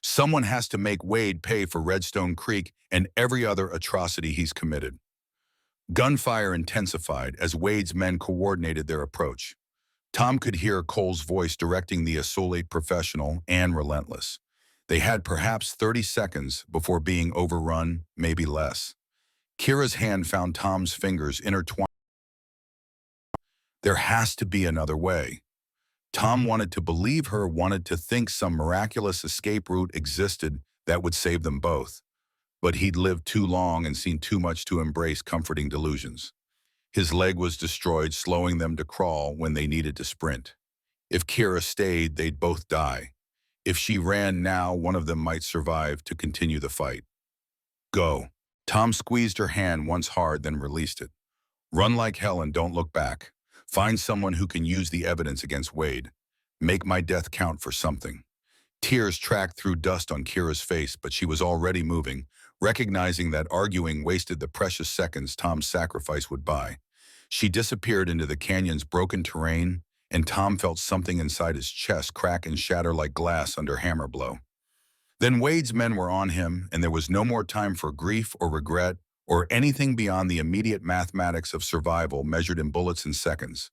Someone has to make Wade pay for Redstone Creek and every other atrocity he's committed." Gunfire intensified as Wade's men coordinated their approach. Tom could hear Cole's voice directing the Asolate professional and relentless. They had perhaps 30 seconds before being overrun, maybe less. Kira's hand found Tom's fingers intertwined. There has to be another way. Tom wanted to believe her, wanted to think some miraculous escape route existed that would save them both. But he'd lived too long and seen too much to embrace comforting delusions. His leg was destroyed, slowing them to crawl when they needed to sprint. If Kira stayed, they'd both die. If she ran now, one of them might survive to continue the fight. "Go." Tom squeezed her hand once hard, then released it. "Run like hell and don't look back. Find someone who can use the evidence against Wade. Make my death count for something." Tears tracked through dust on Kira's face, but she was already moving, recognizing that arguing wasted the precious seconds Tom's sacrifice would buy. She disappeared into the canyon's broken terrain, and Tom felt something inside his chest crack and shatter like glass under hammer blow. Then Wade's men were on him, and there was no more time for grief or regret or anything beyond the immediate mathematics of survival measured in bullets and seconds.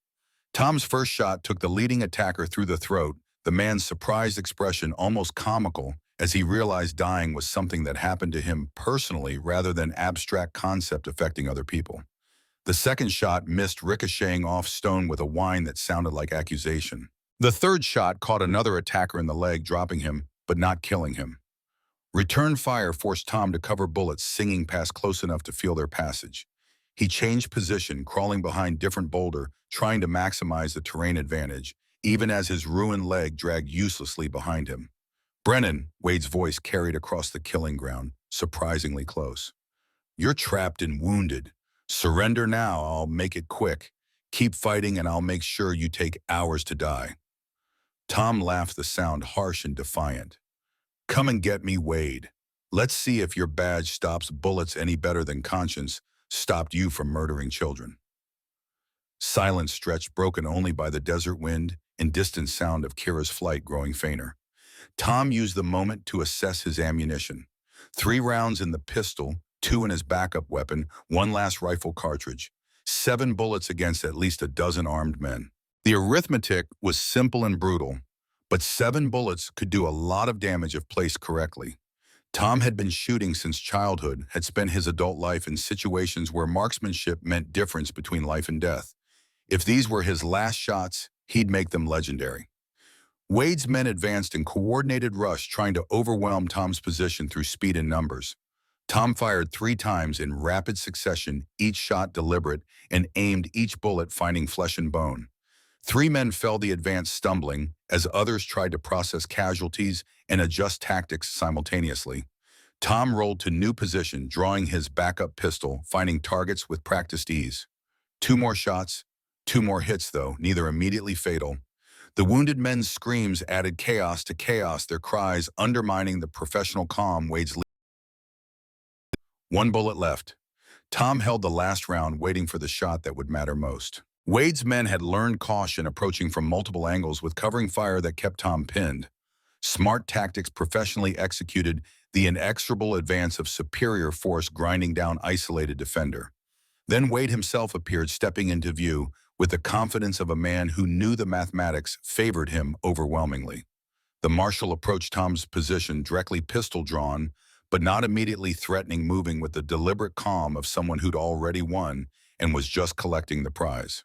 Tom's first shot took the leading attacker through the throat, the man's surprised expression almost comical as he realized dying was something that happened to him personally rather than abstract concept affecting other people. The second shot missed, ricocheting off stone with a whine that sounded like accusation. The third shot caught another attacker in the leg, dropping him, but not killing him. Return fire forced Tom to cover bullets singing past close enough to feel their passage. He changed position, crawling behind different boulder, trying to maximize the terrain advantage, even as his ruined leg dragged uselessly behind him. "Brennan," Wade's voice carried across the killing ground, surprisingly close. "You're trapped and wounded. Surrender now, I'll make it quick. Keep fighting and I'll make sure you take hours to die." Tom laughed, the sound harsh and defiant. "Come and get me, Wade. Let's see if your badge stops bullets any better than conscience stopped you from murdering children." Silence stretched, broken only by the desert wind and distant sound of Kira's flight growing fainter. Tom used the moment to assess his ammunition. 3 rounds in the pistol, 2 in his backup weapon, 1 last rifle cartridge. 7 bullets against at least a dozen armed men. The arithmetic was simple and brutal, but 7 bullets could do a lot of damage if placed correctly. Tom had been shooting since childhood, had spent his adult life in situations where marksmanship meant difference between life and death. If these were his last shots, he'd make them legendary. Wade's men advanced in coordinated rush, trying to overwhelm Tom's position through speed and numbers. Tom fired 3 times in rapid succession, each shot deliberate, and aimed each bullet finding flesh and bone. 3 men fell the advance stumbling, as others tried to process casualties and adjust tactics simultaneously. Tom rolled to new position, drawing his backup pistol, finding targets with practiced ease. 2 more shots, 2 more hits though, neither immediately fatal. The wounded men's screams added chaos to chaos, their cries undermining the professional calm Wade's lead. 1 bullet left. Tom held the last round, waiting for the shot that would matter most. Wade's men had learned caution, approaching from multiple angles with covering fire that kept Tom pinned. Smart tactics professionally executed, the inexorable advance of superior force grinding down isolated defender. Then Wade himself appeared, stepping into view, with the confidence of a man who knew the mathematics favored him overwhelmingly. The marshal approached Tom's position, directly pistol drawn, but not immediately threatening, moving with the deliberate calm of someone who'd already won and was just collecting the prize.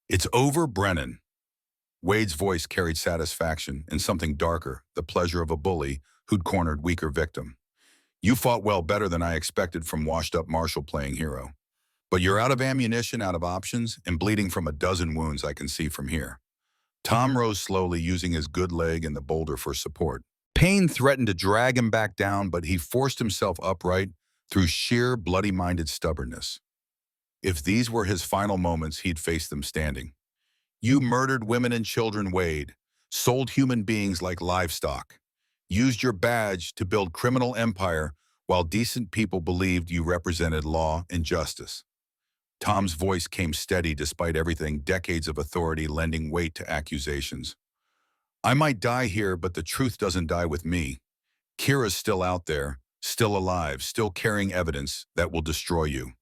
"It's over, Brennan." Wade's voice carried satisfaction and something darker, the pleasure of a bully who'd cornered weaker victim. "You fought well, better than I expected from washed-up marshal playing hero. But you're out of ammunition, out of options, and bleeding from a dozen wounds I can see from here." Tom rose slowly, using his good leg and the boulder for support. Pain threatened to drag him back down, but he forced himself upright through sheer bloody-minded stubbornness. If these were his final moments, he'd face them standing. "You murdered women and children, Wade, sold human beings like livestock, used your badge to build criminal empire while decent people believed you represented law and justice." Tom's voice came steady despite everything, decades of authority lending weight to accusations. "I might die here, but the truth doesn't die with me. Kira's still out there, still alive, still carrying evidence that will destroy you."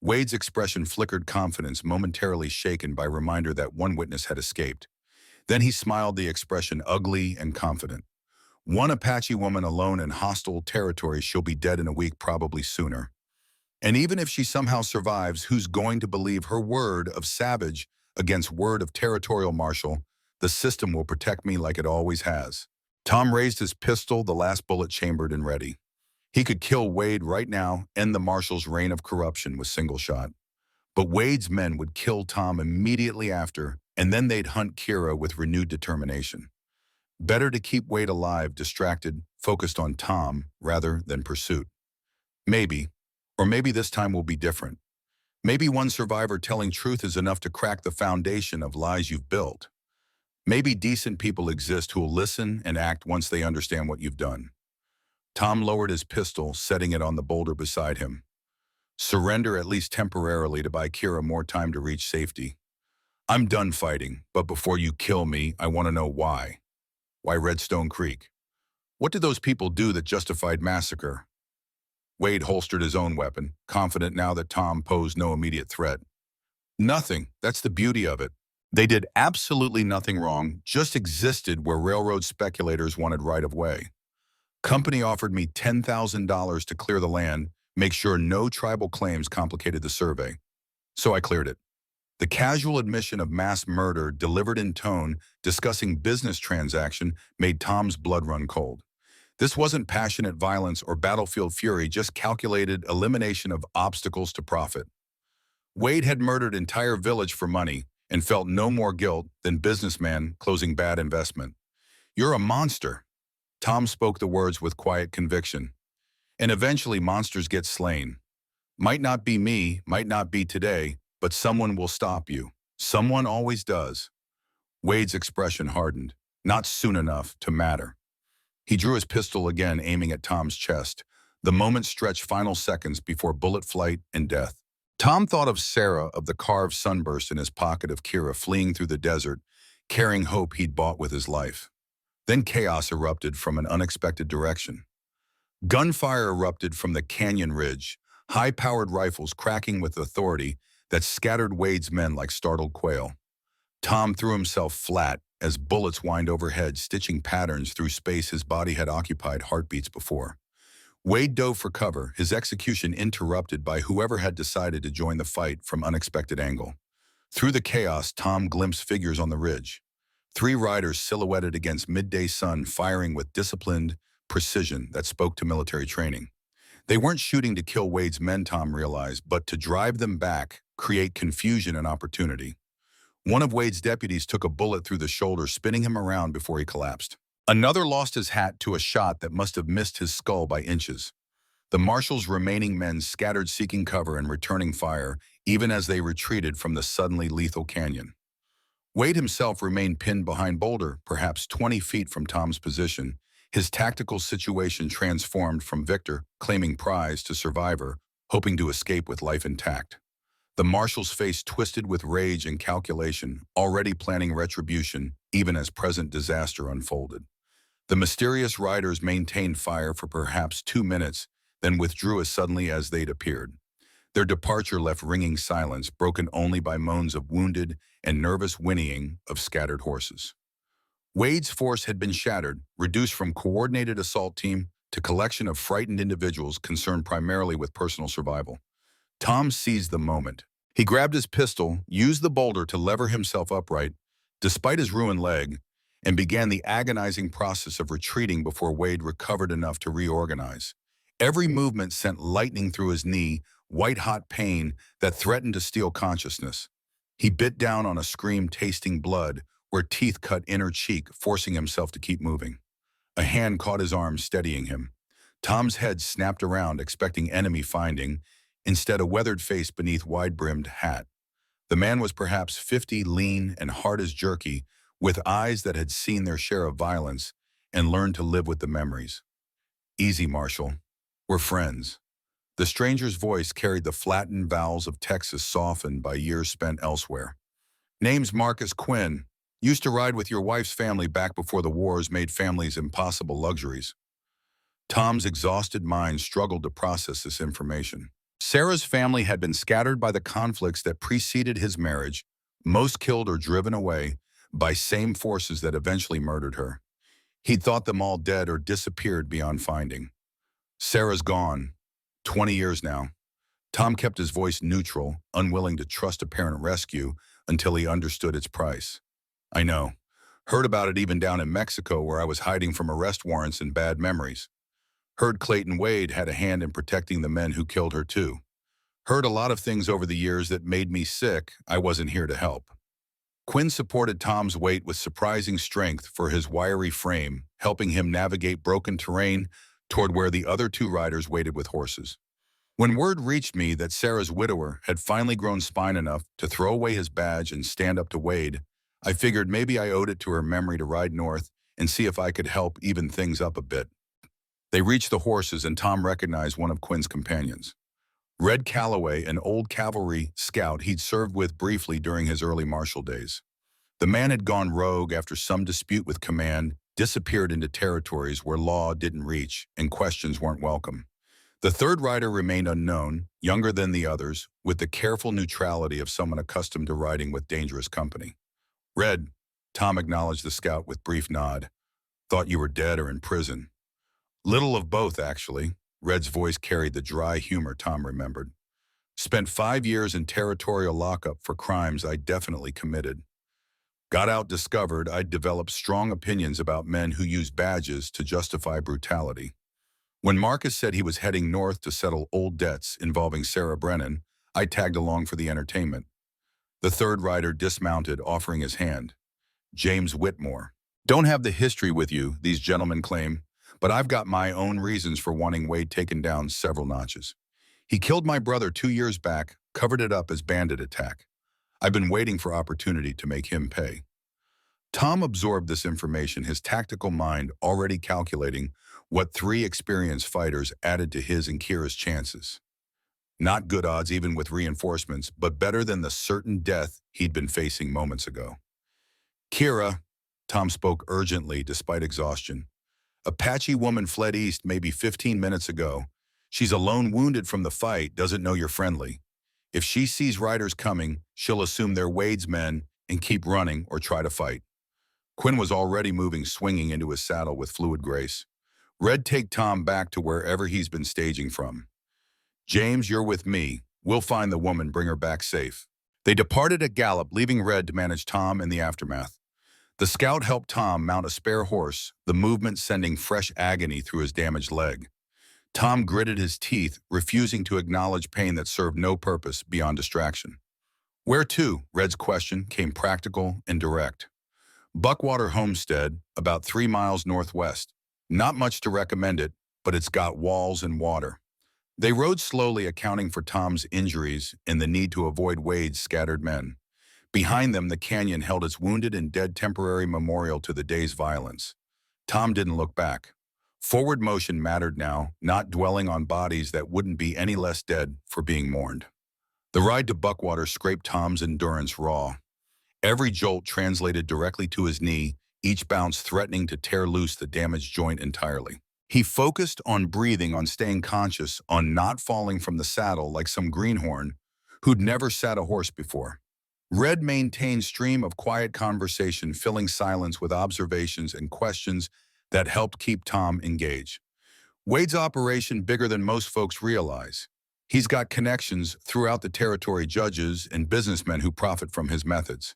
Wade's expression flickered confidence, momentarily shaken by reminder that one witness had escaped. Then he smiled, the expression ugly and confident. "One Apache woman alone in hostile territory, she'll be dead in a week, probably sooner. And even if she somehow survives, who's going to believe her word of savage against word of territorial marshal? The system will protect me like it always has." Tom raised his pistol, the last bullet chambered and ready. He could kill Wade right now, end the marshal's reign of corruption with single shot. But Wade's men would kill Tom immediately after, and then they'd hunt Kira with renewed determination. Better to keep Wade alive, distracted, focused on Tom rather than pursuit. Maybe. Or maybe this time will be different. Maybe one survivor telling truth is enough to crack the foundation of lies you've built. Maybe decent people exist who'll listen and act once they understand what you've done. Tom lowered his pistol, setting it on the boulder beside him. "Surrender, at least temporarily, to buy Kira more time to reach safety. I'm done fighting, but before you kill me, I want to know why. Why Redstone Creek? What did those people do that justified massacre?" Wade holstered his own weapon, confident now that Tom posed no immediate threat. "Nothing. That's the beauty of it. They did absolutely nothing wrong, just existed where railroad speculators wanted right-of-way. Company offered me $10,000 to clear the land, make sure no tribal claims complicated the survey. So I cleared it." The casual admission of mass murder, delivered in tone, discussing business transaction, made Tom's blood run cold. This wasn't passionate violence or battlefield fury, just calculated elimination of obstacles to profit. Wade had murdered entire village for money and felt no more guilt than businessman closing bad investment. "You're a monster." Tom spoke the words with quiet conviction. "And eventually monsters get slain. Might not be me, might not be today, but someone will stop you. Someone always does." Wade's expression hardened. Not soon enough to matter. He drew his pistol again, aiming at Tom's chest. The moment stretched final seconds before bullet flight and death. Tom thought of Sarah, of the carved sunburst in his pocket, of Kira fleeing through the desert, carrying hope he'd bought with his life. Then chaos erupted from an unexpected direction. Gunfire erupted from the canyon ridge, high-powered rifles cracking with authority that scattered Wade's men like startled quail. Tom threw himself flat as bullets whined overhead, stitching patterns through space his body had occupied heartbeats before. Wade dove for cover, his execution interrupted by whoever had decided to join the fight from unexpected angle. Through the chaos, Tom glimpsed figures on the ridge. 3 riders silhouetted against midday sun, firing with disciplined precision that spoke to military training. They weren't shooting to kill Wade's men, Tom realized, but to drive them back, create confusion and opportunity. One of Wade's deputies took a bullet through the shoulder, spinning him around before he collapsed. Another lost his hat to a shot that must have missed his skull by inches. The marshal's remaining men scattered, seeking cover and returning fire, even as they retreated from the suddenly lethal canyon. Wade himself remained pinned behind boulder, perhaps 20 feet from Tom's position, his tactical situation transformed from victor, claiming prize, to survivor, hoping to escape with life intact. The marshal's face twisted with rage and calculation, already planning retribution, even as present disaster unfolded. The mysterious riders maintained fire for perhaps 2 minutes, then withdrew as suddenly as they'd appeared. Their departure left ringing silence, broken only by moans of wounded and nervous whinnying of scattered horses. Wade's force had been shattered, reduced from coordinated assault team to collection of frightened individuals concerned primarily with personal survival. Tom seized the moment. He grabbed his pistol, used the boulder to lever himself upright, despite his ruined leg, and began the agonizing process of retreating before Wade recovered enough to reorganize. Every movement sent lightning through his knee, white-hot pain that threatened to steal consciousness. He bit down on a scream tasting blood, where teeth cut inner cheek, forcing himself to keep moving. A hand caught his arm, steadying him. Tom's head snapped around, expecting enemy finding, instead a weathered face beneath wide-brimmed hat. The man was perhaps 50, lean and hard as jerky, with eyes that had seen their share of violence and learned to live with the memories. "Easy, Marshal. We're friends." The stranger's voice carried the flattened vowels of Texas softened by years spent elsewhere. "Name's Marcus Quinn. Used to ride with your wife's family back before the wars made families impossible luxuries." Tom's exhausted mind struggled to process this information. Sarah's family had been scattered by the conflicts that preceded his marriage, most killed or driven away by same forces that eventually murdered her. He'd thought them all dead or disappeared beyond finding. Sarah's gone. 20 years now. Tom kept his voice neutral, unwilling to trust apparent rescue until he understood its price. "I know. Heard about it even down in Mexico where I was hiding from arrest warrants and bad memories. Heard Clayton Wade had a hand in protecting the men who killed her too. Heard a lot of things over the years that made me sick. I wasn't here to help." Quinn supported Tom's weight with surprising strength for his wiry frame, helping him navigate broken terrain toward where the other two riders waited with horses. When word reached me that Sarah's widower had finally grown spine enough to throw away his badge and stand up to Wade, I figured maybe I owed it to her memory to ride north and see if I could help even things up a bit. They reached the horses and Tom recognized one of Quinn's companions. Red Calloway, an old cavalry scout he'd served with briefly during his early marshal days. The man had gone rogue after some dispute with command, disappeared into territories where law didn't reach and questions weren't welcome. The third rider remained unknown, younger than the others, with the careful neutrality of someone accustomed to riding with dangerous company. "Red," Tom acknowledged the scout with brief nod. "Thought you were dead or in prison." "Little of both, actually." Red's voice carried the dry humor Tom remembered. "Spent 5 years in territorial lockup for crimes I definitely committed. Got out discovered I'd developed strong opinions about men who used badges to justify brutality. When Marcus said he was heading north to settle old debts involving Sarah Brennan, I tagged along for the entertainment." The third rider dismounted, offering his hand. "James Whitmore. Don't have the history with you, these gentlemen claim, but I've got my own reasons for wanting Wade taken down several notches. He killed my brother 2 years back, covered it up as bandit attack. I've been waiting for opportunity to make him pay." Tom absorbed this information, his tactical mind already calculating what 3 experienced fighters added to his and Kira's chances. Not good odds even with reinforcements, but better than the certain death he'd been facing moments ago. "Kira," Tom spoke urgently despite exhaustion. "Apache woman fled east maybe 15 minutes ago. She's alone wounded from the fight, doesn't know you're friendly. If she sees riders coming, she'll assume they're Wade's men and keep running or try to fight." Quinn was already moving, swinging into his saddle with fluid grace. "Red, take Tom back to wherever he's been staging from. James, you're with me. We'll find the woman, bring her back safe." They departed at gallop, leaving Red to manage Tom in the aftermath. The scout helped Tom mount a spare horse, the movement sending fresh agony through his damaged leg. Tom gritted his teeth, refusing to acknowledge pain that served no purpose beyond distraction. "Where to?" Red's question came practical and direct. "Buckwater Homestead, about 3 miles northwest. Not much to recommend it, but it's got walls and water." They rode slowly, accounting for Tom's injuries and the need to avoid Wade's scattered men. Behind them, the canyon held its wounded and dead temporary memorial to the day's violence. Tom didn't look back. Forward motion mattered now, not dwelling on bodies that wouldn't be any less dead for being mourned. The ride to Buckwater scraped Tom's endurance raw. Every jolt translated directly to his knee, each bounce threatening to tear loose the damaged joint entirely. He focused on breathing, on staying conscious, on not falling from the saddle like some greenhorn who'd never sat a horse before. Red maintained stream of quiet conversation, filling silence with observations and questions that helped keep Tom engaged. Wade's operation bigger than most folks realize. He's got connections throughout the territory, judges and businessmen who profit from his methods.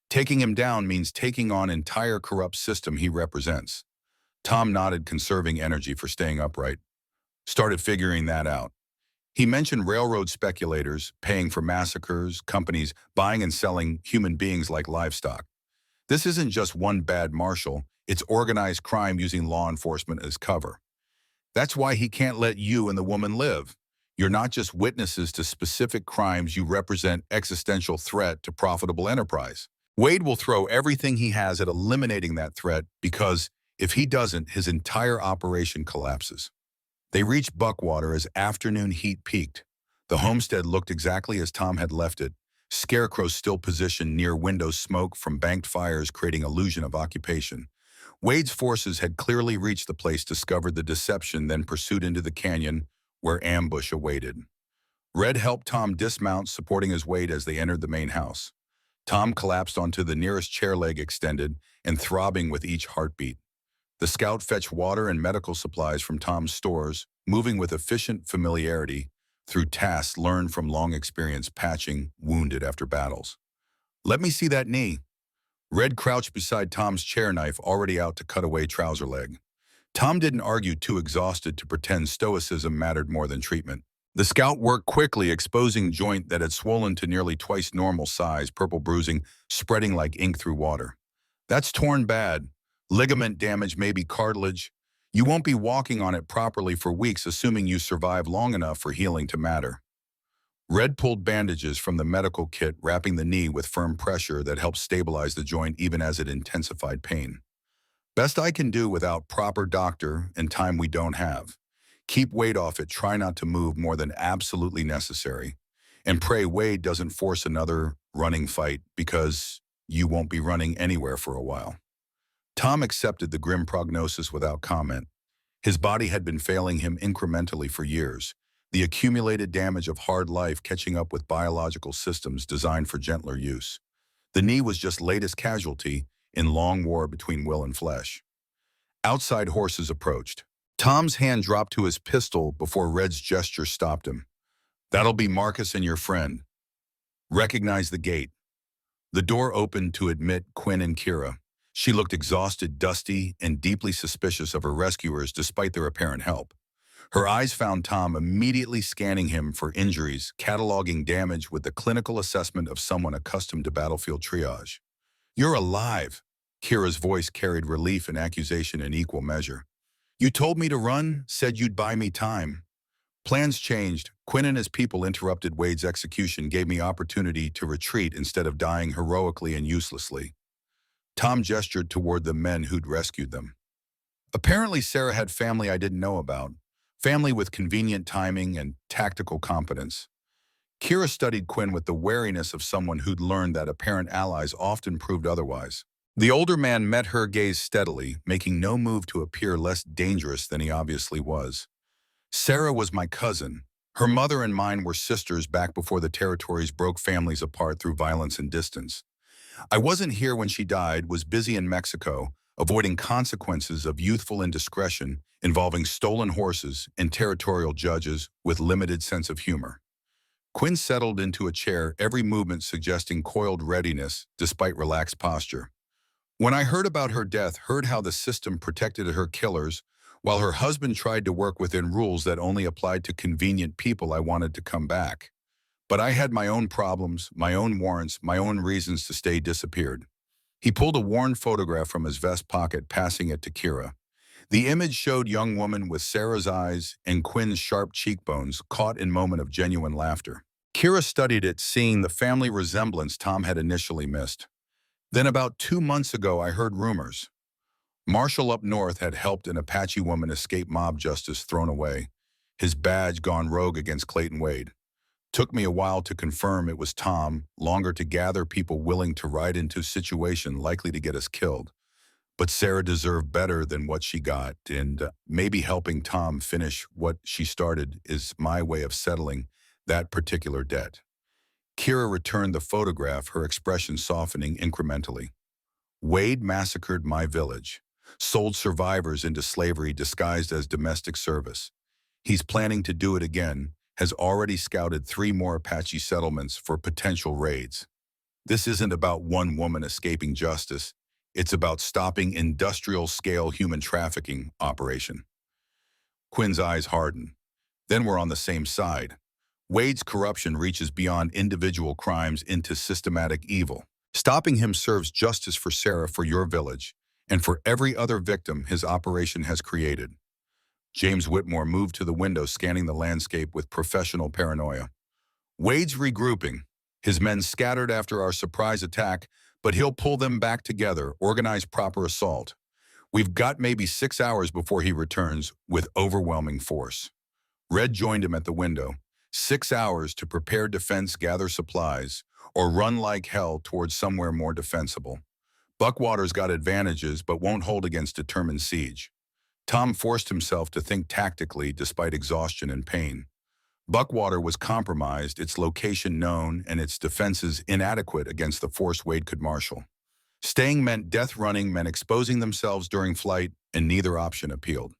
Taking him down means taking on entire corrupt system he represents. Tom nodded, conserving energy for staying upright. Started figuring that out. He mentioned railroad speculators paying for massacres, companies buying and selling human beings like livestock. This isn't just one bad marshal, it's organized crime using law enforcement as cover. That's why he can't let you and the woman live. You're not just witnesses to specific crimes, you represent existential threat to profitable enterprise. Wade will throw everything he has at eliminating that threat because if he doesn't, his entire operation collapses. They reached Buckwater as afternoon heat peaked. The homestead looked exactly as Tom had left it, scarecrows still positioned near windows, smoke from banked fires creating illusion of occupation. Wade's forces had clearly reached the place, discovered the deception, then pursued into the canyon where ambush awaited. Red helped Tom dismount, supporting his weight as they entered the main house. Tom collapsed onto the nearest chair, leg extended and throbbing with each heartbeat. The scout fetched water and medical supplies from Tom's stores, moving with efficient familiarity through tasks learned from long experience patching wounded after battles. "Let me see that knee." Red crouched beside Tom's chair, knife already out to cut away trouser leg. Tom didn't argue, too exhausted to pretend stoicism mattered more than treatment. The scout worked quickly, exposing joint that had swollen to nearly twice normal size, purple bruising spreading like ink through water. "That's torn bad. Ligament damage, maybe cartilage. You won't be walking on it properly for weeks, assuming you survive long enough for healing to matter." Red pulled bandages from the medical kit, wrapping the knee with firm pressure that helped stabilize the joint even as it intensified pain. "Best I can do without proper doctor and time we don't have. Keep Wade off it, try not to move more than absolutely necessary. And pray Wade doesn't force another running fight because you won't be running anywhere for a while." Tom accepted the grim prognosis without comment. His body had been failing him incrementally for years, the accumulated damage of hard life catching up with biological systems designed for gentler use. The knee was just latest casualty in long war between will and flesh. Outside horses approached. Tom's hand dropped to his pistol before Red's gesture stopped him. "That'll be Marcus and your friend. Recognize the gate." The door opened to admit Quinn and Kira. She looked exhausted, dusty, and deeply suspicious of her rescuers despite their apparent help. Her eyes found Tom, immediately scanning him for injuries, cataloging damage with the clinical assessment of someone accustomed to battlefield triage. "You're alive." Kira's voice carried relief and accusation in equal measure. "You told me to run, said you'd buy me time." "Plans changed. Quinn and his people interrupted Wade's execution, gave me opportunity to retreat instead of dying heroically and uselessly." Tom gestured toward the men who'd rescued them. "Apparently Sarah had family I didn't know about. Family with convenient timing and tactical competence." Kira studied Quinn with the wariness of someone who'd learned that apparent allies often proved otherwise. The older man met her gaze steadily, making no move to appear less dangerous than he obviously was. "Sarah was my cousin. Her mother and mine were sisters back before the territories broke families apart through violence and distance. I wasn't here when she died, was busy in Mexico, avoiding consequences of youthful indiscretion involving stolen horses and territorial judges with limited sense of humor." Quinn settled into a chair, every movement suggesting coiled readiness despite relaxed posture. "When I heard about her death, heard how the system protected her killers, while her husband tried to work within rules that only applied to convenient people, I wanted to come back. But I had my own problems, my own warrants, my own reasons to stay disappeared." He pulled a worn photograph from his vest pocket, passing it to Kira. The image showed young woman with Sarah's eyes and Quinn's sharp cheekbones, caught in moment of genuine laughter. Kira studied it, seeing the family resemblance Tom had initially missed. "Then about 2 months ago, I heard rumors. Marshall up north had helped an Apache woman escape mob justice, thrown away. His badge gone rogue against Clayton Wade. Took me a while to confirm it was Tom, longer to gather people willing to ride into a situation likely to get us killed. But Sarah deserved better than what she got, and maybe helping Tom finish what she started is my way of settling that particular debt. Kira returned the photograph, her expression softening incrementally. Wade massacred my village, sold survivors into slavery disguised as domestic service. He's planning to do it again, has already scouted 3 more Apache settlements for potential raids. This isn't about one woman escaping justice. It's about stopping industrial-scale human trafficking operation. Quinn's eyes harden. Then we're on the same side. Wade's corruption reaches beyond individual crimes into systematic evil. Stopping him serves justice for Sarah, for your village, and for every other victim his operation has created. James Whitmore moved to the window, scanning the landscape with professional paranoia. Wade's regrouping. His men scattered after our surprise attack, but he'll pull them back together, organize proper assault. We've got maybe 6 hours before he returns with overwhelming force. Red joined him at the window. 6 hours to prepare defense, gather supplies, or run like hell towards somewhere more defensible. Buckwater's got advantages but won't hold against determined siege. Tom forced himself to think tactically despite exhaustion and pain. Buckwater was compromised, its location known, and its defenses inadequate against the force Wade could marshal. Staying meant death, running meant exposing themselves during flight, and neither option appealed.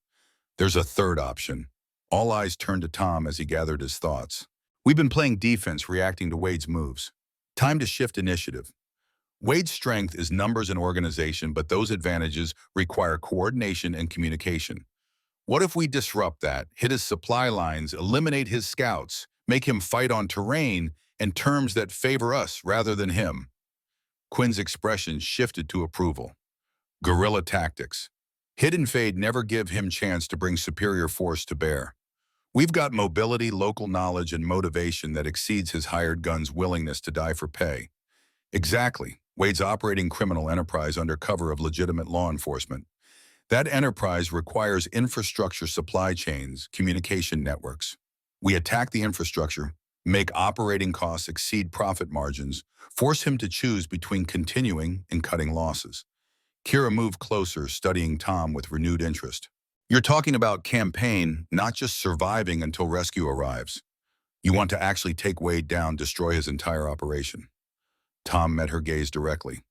There's a third option. All eyes turned to Tom as he gathered his thoughts. We've been playing defense, reacting to Wade's moves. Time to shift initiative. Wade's strength is numbers and organization, but those advantages require coordination and communication. What if we disrupt that, hit his supply lines, eliminate his scouts, make him fight on terrain and terms that favor us rather than him? Quinn's expression shifted to approval. Guerrilla tactics. Hit and fade never give him chance to bring superior force to bear. We've got mobility, local knowledge, and motivation that exceeds his hired gun's willingness to die for pay. Exactly. Wade's operating criminal enterprise under cover of legitimate law enforcement. That enterprise requires infrastructure, supply chains, communication networks. We attack the infrastructure, make operating costs exceed profit margins, force him to choose between continuing and cutting losses. Kira moved closer, studying Tom with renewed interest. You're talking about campaign, not just surviving until rescue arrives. You want to actually take Wade down, destroy his entire operation. Tom met her gaze directly.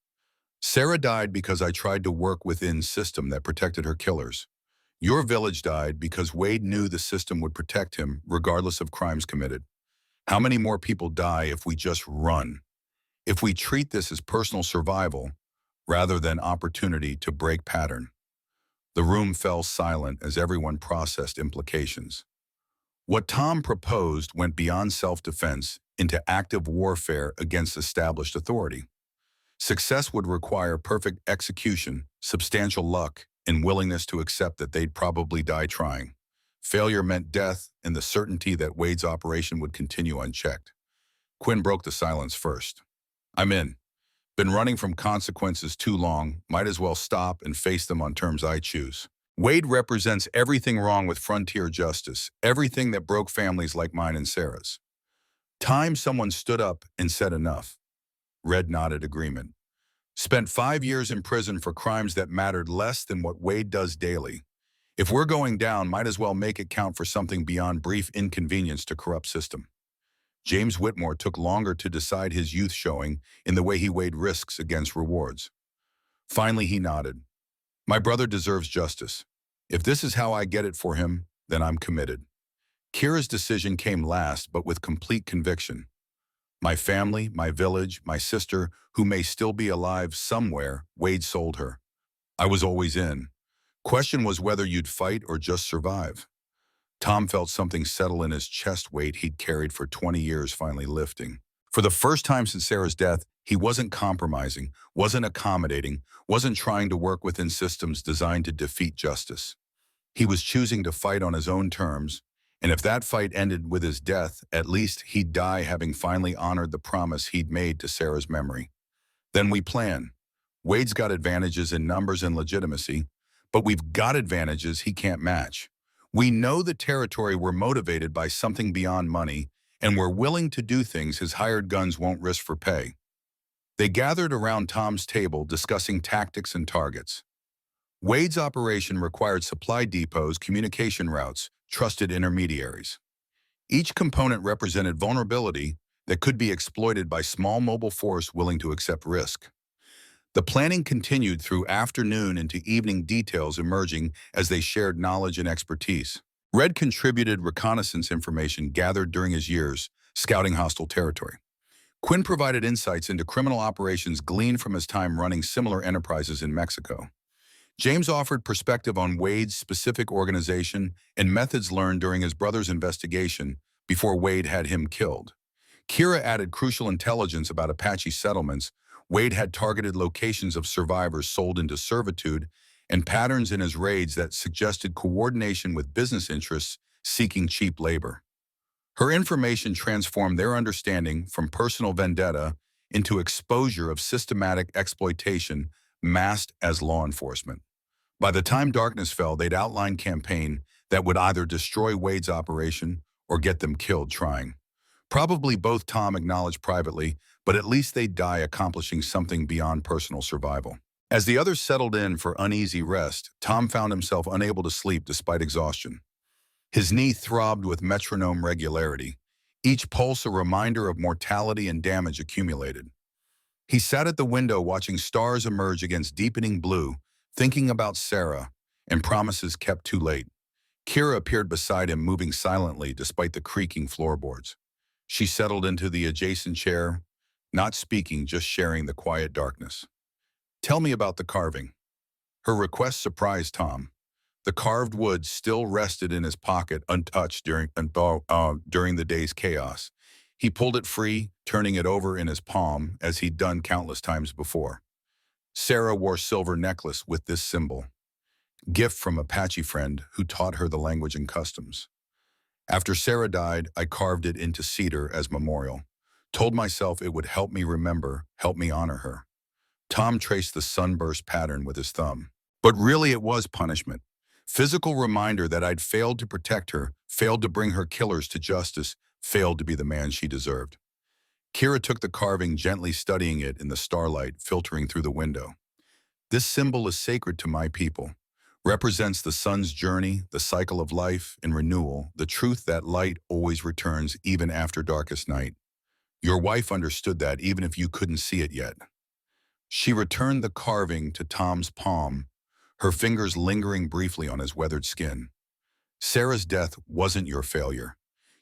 Sarah died because I tried to work within system that protected her killers. Your village died because Wade knew the system would protect him regardless of crimes committed. How many more people die if we just run? If we treat this as personal survival rather than opportunity to break pattern? The room fell silent as everyone processed implications. What Tom proposed went beyond self-defense into active warfare against established authority. Success would require perfect execution, substantial luck, and willingness to accept that they'd probably die trying. Failure meant death and the certainty that Wade's operation would continue unchecked. Quinn broke the silence first. I'm in. Been running from consequences too long, might as well stop and face them on terms I choose. Wade represents everything wrong with frontier justice, everything that broke families like mine and Sarah's. Time someone stood up and said enough. Red nodded agreement. Spent 5 years in prison for crimes that mattered less than what Wade does daily. If we're going down, might as well make it count for something beyond brief inconvenience to corrupt system. James Whitmore took longer to decide, his youth showing in the way he weighed risks against rewards. Finally, he nodded. My brother deserves justice. If this is how I get it for him, then I'm committed. Kira's decision came last, but with complete conviction. My family, my village, my sister, who may still be alive somewhere, Wade sold her. I was always in. Question was whether you'd fight or just survive. Tom felt something settle in his chest, weight he'd carried for 20 years finally lifting. For the first time since Sarah's death, he wasn't compromising, wasn't accommodating, wasn't trying to work within systems designed to defeat justice. He was choosing to fight on his own terms, and if that fight ended with his death, at least he'd die having finally honored the promise he'd made to Sarah's memory. Then we plan. Wade's got advantages in numbers and legitimacy, but we've got advantages he can't match. We know the territory, we're motivated by something beyond money, and we're willing to do things his hired guns won't risk for pay. They gathered around Tom's table, discussing tactics and targets. Wade's operation required supply depots, communication routes, trusted intermediaries. Each component represented vulnerability that could be exploited by small mobile force willing to accept risk. The planning continued through afternoon into evening, details emerging as they shared knowledge and expertise. Red contributed reconnaissance information gathered during his years scouting hostile territory. Quinn provided insights into criminal operations gleaned from his time running similar enterprises in Mexico. James offered perspective on Wade's specific organization and methods learned during his brother's investigation before Wade had him killed. Kira added crucial intelligence about Apache settlements. Wade had targeted locations of survivors sold into servitude and patterns in his raids that suggested coordination with business interests seeking cheap labor. Her information transformed their understanding from personal vendetta into exposure of systematic exploitation masked as law enforcement. By the time darkness fell, they'd outlined campaign that would either destroy Wade's operation or get them killed trying. Probably both, Tom acknowledged privately, but at least they'd die accomplishing something beyond personal survival. As the others settled in for uneasy rest, Tom found himself unable to sleep despite exhaustion. His knee throbbed with metronome regularity, each pulse a reminder of mortality and damage accumulated. He sat at the window watching stars emerge against deepening blue, thinking about Sarah and promises kept too late. Kira appeared beside him, moving silently despite the creaking floorboards. She settled into the adjacent chair, not speaking, just sharing the quiet darkness. "Tell me about the carving." Her request surprised Tom. The carved wood still rested in his pocket untouched during the day's chaos. He pulled it free, turning it over in his palm as he'd done countless times before. Sarah wore silver necklace with this symbol, gift from Apache friend who taught her the language and customs. After Sarah died, I carved it into cedar as memorial. Told myself it would help me remember, help me honor her. Tom traced the sunburst pattern with his thumb. But really it was punishment. Physical reminder that I'd failed to protect her, failed to bring her killers to justice, failed to be the man she deserved. Kira took the carving, gently studying it in the starlight filtering through the window. "This symbol is sacred to my people. Represents the sun's journey, the cycle of life and renewal, the truth that light always returns even after darkest night. Your wife understood that even if you couldn't see it yet." She returned the carving to Tom's palm, her fingers lingering briefly on his weathered skin. "Sarah's death wasn't your failure.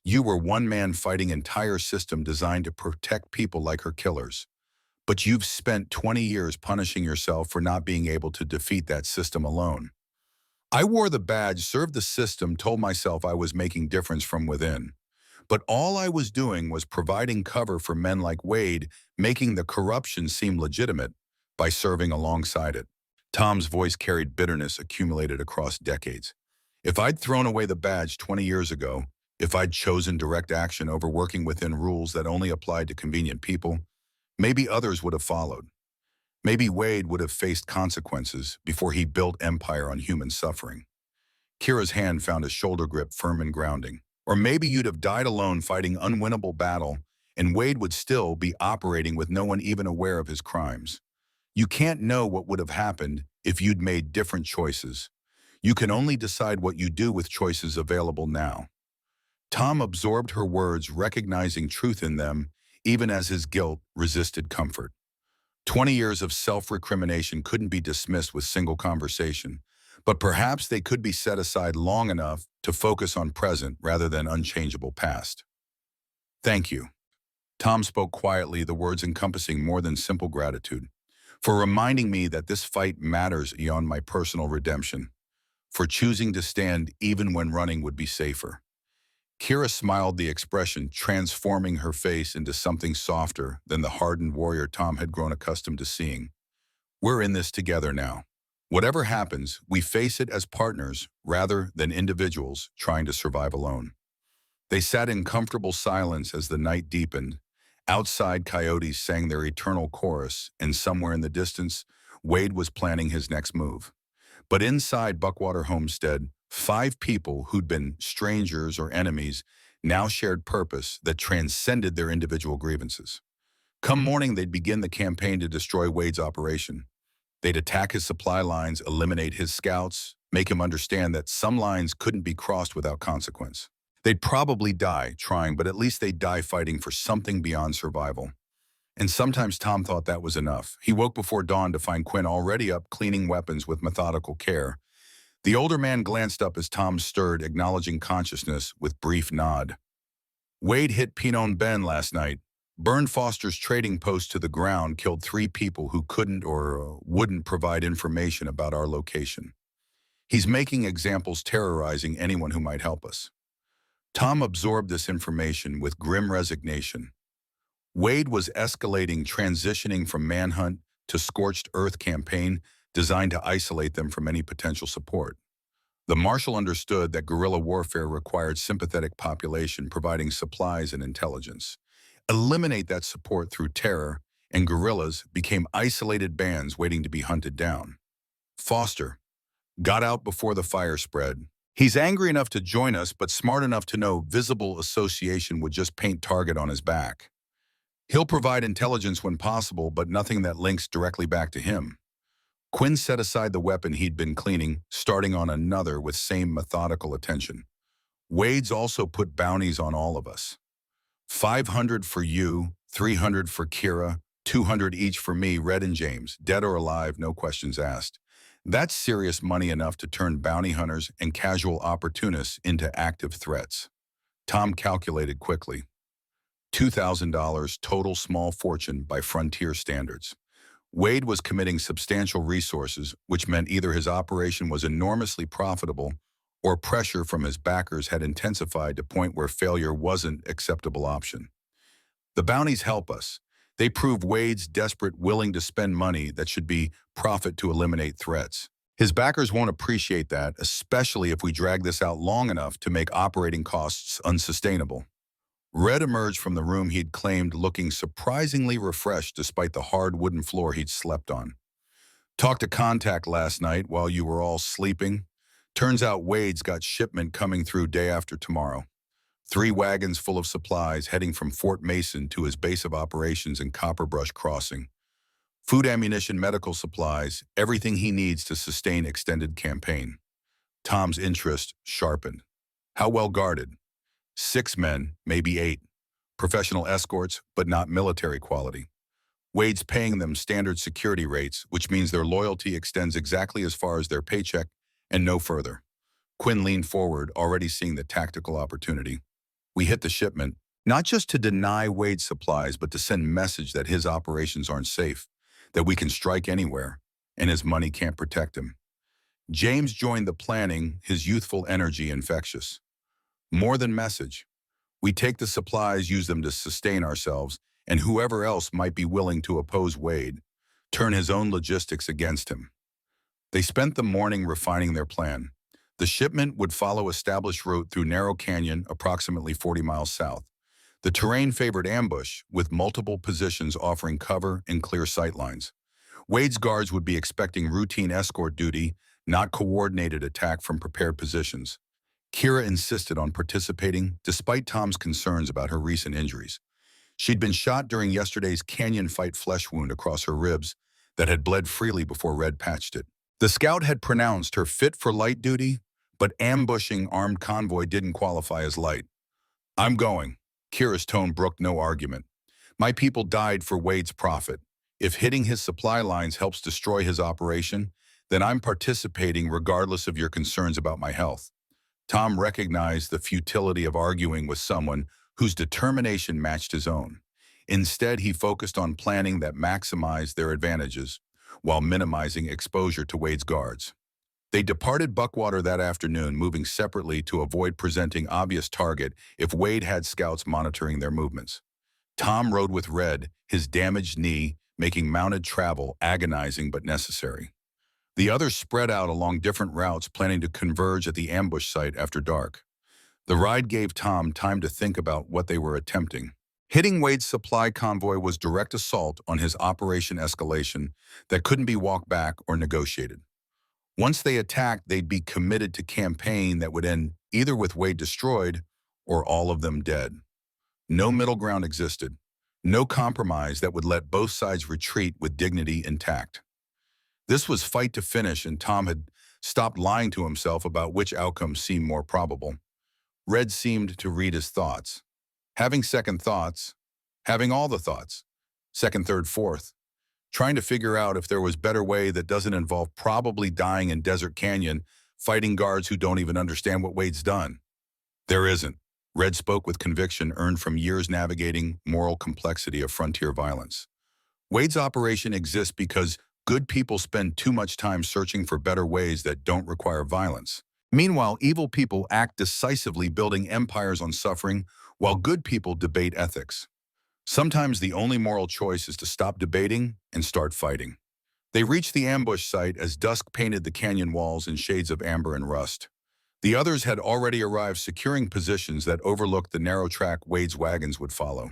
You were one man fighting an entire system designed to protect people like her killers. But you've spent 20 years punishing yourself for not being able to defeat that system alone. I wore the badge, served the system, told myself I was making difference from within. But all I was doing was providing cover for men like Wade, making the corruption seem legitimate by serving alongside it." Tom's voice carried bitterness accumulated across decades. "If I'd thrown away the badge 20 years ago, if I'd chosen direct action over working within rules that only applied to convenient people, maybe others would have followed. Maybe Wade would have faced consequences before he built empire on human suffering." Kira's hand found his shoulder grip firm and grounding. "Or maybe you'd have died alone fighting unwinnable battle, and Wade would still be operating with no one even aware of his crimes. You can't know what would have happened if you'd made different choices. You can only decide what you do with choices available now." Tom absorbed her words, recognizing truth in them, even as his guilt resisted comfort. 20 years of self-recrimination couldn't be dismissed with single conversation, but perhaps they could be set aside long enough to focus on present rather than unchangeable past. "Thank you." Tom spoke quietly, the words encompassing more than simple gratitude. "For reminding me that this fight matters beyond my personal redemption. For choosing to stand even when running would be safer." Kira smiled, the expression transforming her face into something softer than the hardened warrior Tom had grown accustomed to seeing. "We're in this together now. Whatever happens, we face it as partners rather than individuals trying to survive alone." They sat in comfortable silence as the night deepened. Outside, coyotes sang their eternal chorus, and somewhere in the distance, Wade was planning his next move. But inside Buckwater Homestead, 5 people who'd been strangers or enemies now shared purpose that transcended their individual grievances. Come morning, they'd begin the campaign to destroy Wade's operation. They'd attack his supply lines, eliminate his scouts, make him understand that some lines couldn't be crossed without consequence. They'd probably die trying, but at least they'd die fighting for something beyond survival. And sometimes Tom thought that was enough. He woke before dawn to find Quinn already up cleaning weapons with methodical care. The older man glanced up as Tom stirred, acknowledging consciousness with brief nod. Wade hit Pinon Bend last night, burned Foster's trading post to the ground, killed 3 people who couldn't or wouldn't provide information about our location. He's making examples terrorizing anyone who might help us. Tom absorbed this information with grim resignation. Wade was escalating, transitioning from manhunt to scorched earth campaign designed to isolate them from any potential support. The marshal understood that guerrilla warfare required sympathetic population providing supplies and intelligence. Eliminate that support through terror, and guerrillas became isolated bands waiting to be hunted down. Foster got out before the fire spread. He's angry enough to join us, but smart enough to know visible association would just paint target on his back. He'll provide intelligence when possible, but nothing that links directly back to him. Quinn set aside the weapon he'd been cleaning, starting on another with same methodical attention. Wade's also put bounties on all of us. 500 for you, 300 for Kira, 200 each for me, Red and James, dead or alive, no questions asked. That's serious money enough to turn bounty hunters and casual opportunists into active threats. Tom calculated quickly. $2,000 total small fortune by frontier standards. Wade was committing substantial resources, which meant either his operation was enormously profitable or pressure from his backers had intensified to point where failure wasn't an acceptable option. The bounties help us. They prove Wade's desperate, willing to spend money that should be profit to eliminate threats. His backers won't appreciate that, especially if we drag this out long enough to make operating costs unsustainable. Red emerged from the room he'd claimed looking surprisingly refreshed despite the hard wooden floor he'd slept on. Talked to contact last night while you were all sleeping. Turns out Wade's got shipment coming through day after tomorrow. 3 wagons full of supplies heading from Fort Mason to his base of operations in Copperbrush Crossing. Food, ammunition, medical supplies, everything he needs to sustain extended campaign. Tom's interest sharpened. How well guarded? 6 men, maybe 8. Professional escorts, but not military quality. Wade's paying them standard security rates, which means their loyalty extends exactly as far as their paycheck and no further. Quinn leaned forward, already seeing the tactical opportunity. We hit the shipment, not just to deny Wade's supplies, but to send message that his operations aren't safe, that we can strike anywhere, and his money can't protect him. James joined the planning, his youthful energy infectious. More than message. We take the supplies, use them to sustain ourselves, and whoever else might be willing to oppose Wade, turn his own logistics against him. They spent the morning refining their plan. The shipment would follow established route through narrow canyon, approximately 40 miles south. The terrain favored ambush, with multiple positions offering cover and clear sightlines. Wade's guards would be expecting routine escort duty, not coordinated attack from prepared positions. Kira insisted on participating, despite Tom's concerns about her recent injuries. She'd been shot during yesterday's canyon fight flesh wound across her ribs that had bled freely before Red patched it. The scout had pronounced her fit for light duty, but ambushing armed convoy didn't qualify as light. I'm going. Kira's tone brooked no argument. My people died for Wade's profit. If hitting his supply lines helps destroy his operation, then I'm participating regardless of your concerns about my health. Tom recognized the futility of arguing with someone whose determination matched his own. Instead, he focused on planning that maximized their advantages while minimizing exposure to Wade's guards. They departed Buckwater that afternoon, moving separately to avoid presenting obvious target if Wade had scouts monitoring their movements. Tom rode with Red, his damaged knee making mounted travel agonizing but necessary. The others spread out along different routes, planning to converge at the ambush site after dark. The ride gave Tom time to think about what they were attempting. Hitting Wade's supply convoy was direct assault on his operation escalation that couldn't be walked back or negotiated. Once they attacked, they'd be committed to campaign that would end either with Wade destroyed or all of them dead. No middle ground existed. No compromise that would let both sides retreat with dignity intact. This was fight to finish, and Tom had stopped lying to himself about which outcome seemed more probable. Red seemed to read his thoughts. Having second thoughts, having all the thoughts, second, third, fourth, trying to figure out if there was better way that doesn't involve probably dying in Desert Canyon, fighting guards who don't even understand what Wade's done. There isn't. Red spoke with conviction earned from years navigating moral complexity of frontier violence. Wade's operation exists because good people spend too much time searching for better ways that don't require violence. Meanwhile, evil people act decisively building empires on suffering, while good people debate ethics. Sometimes the only moral choice is to stop debating and start fighting. They reached the ambush site as dusk painted the canyon walls in shades of amber and rust. The others had already arrived, securing positions that overlooked the narrow track Wade's wagons would follow.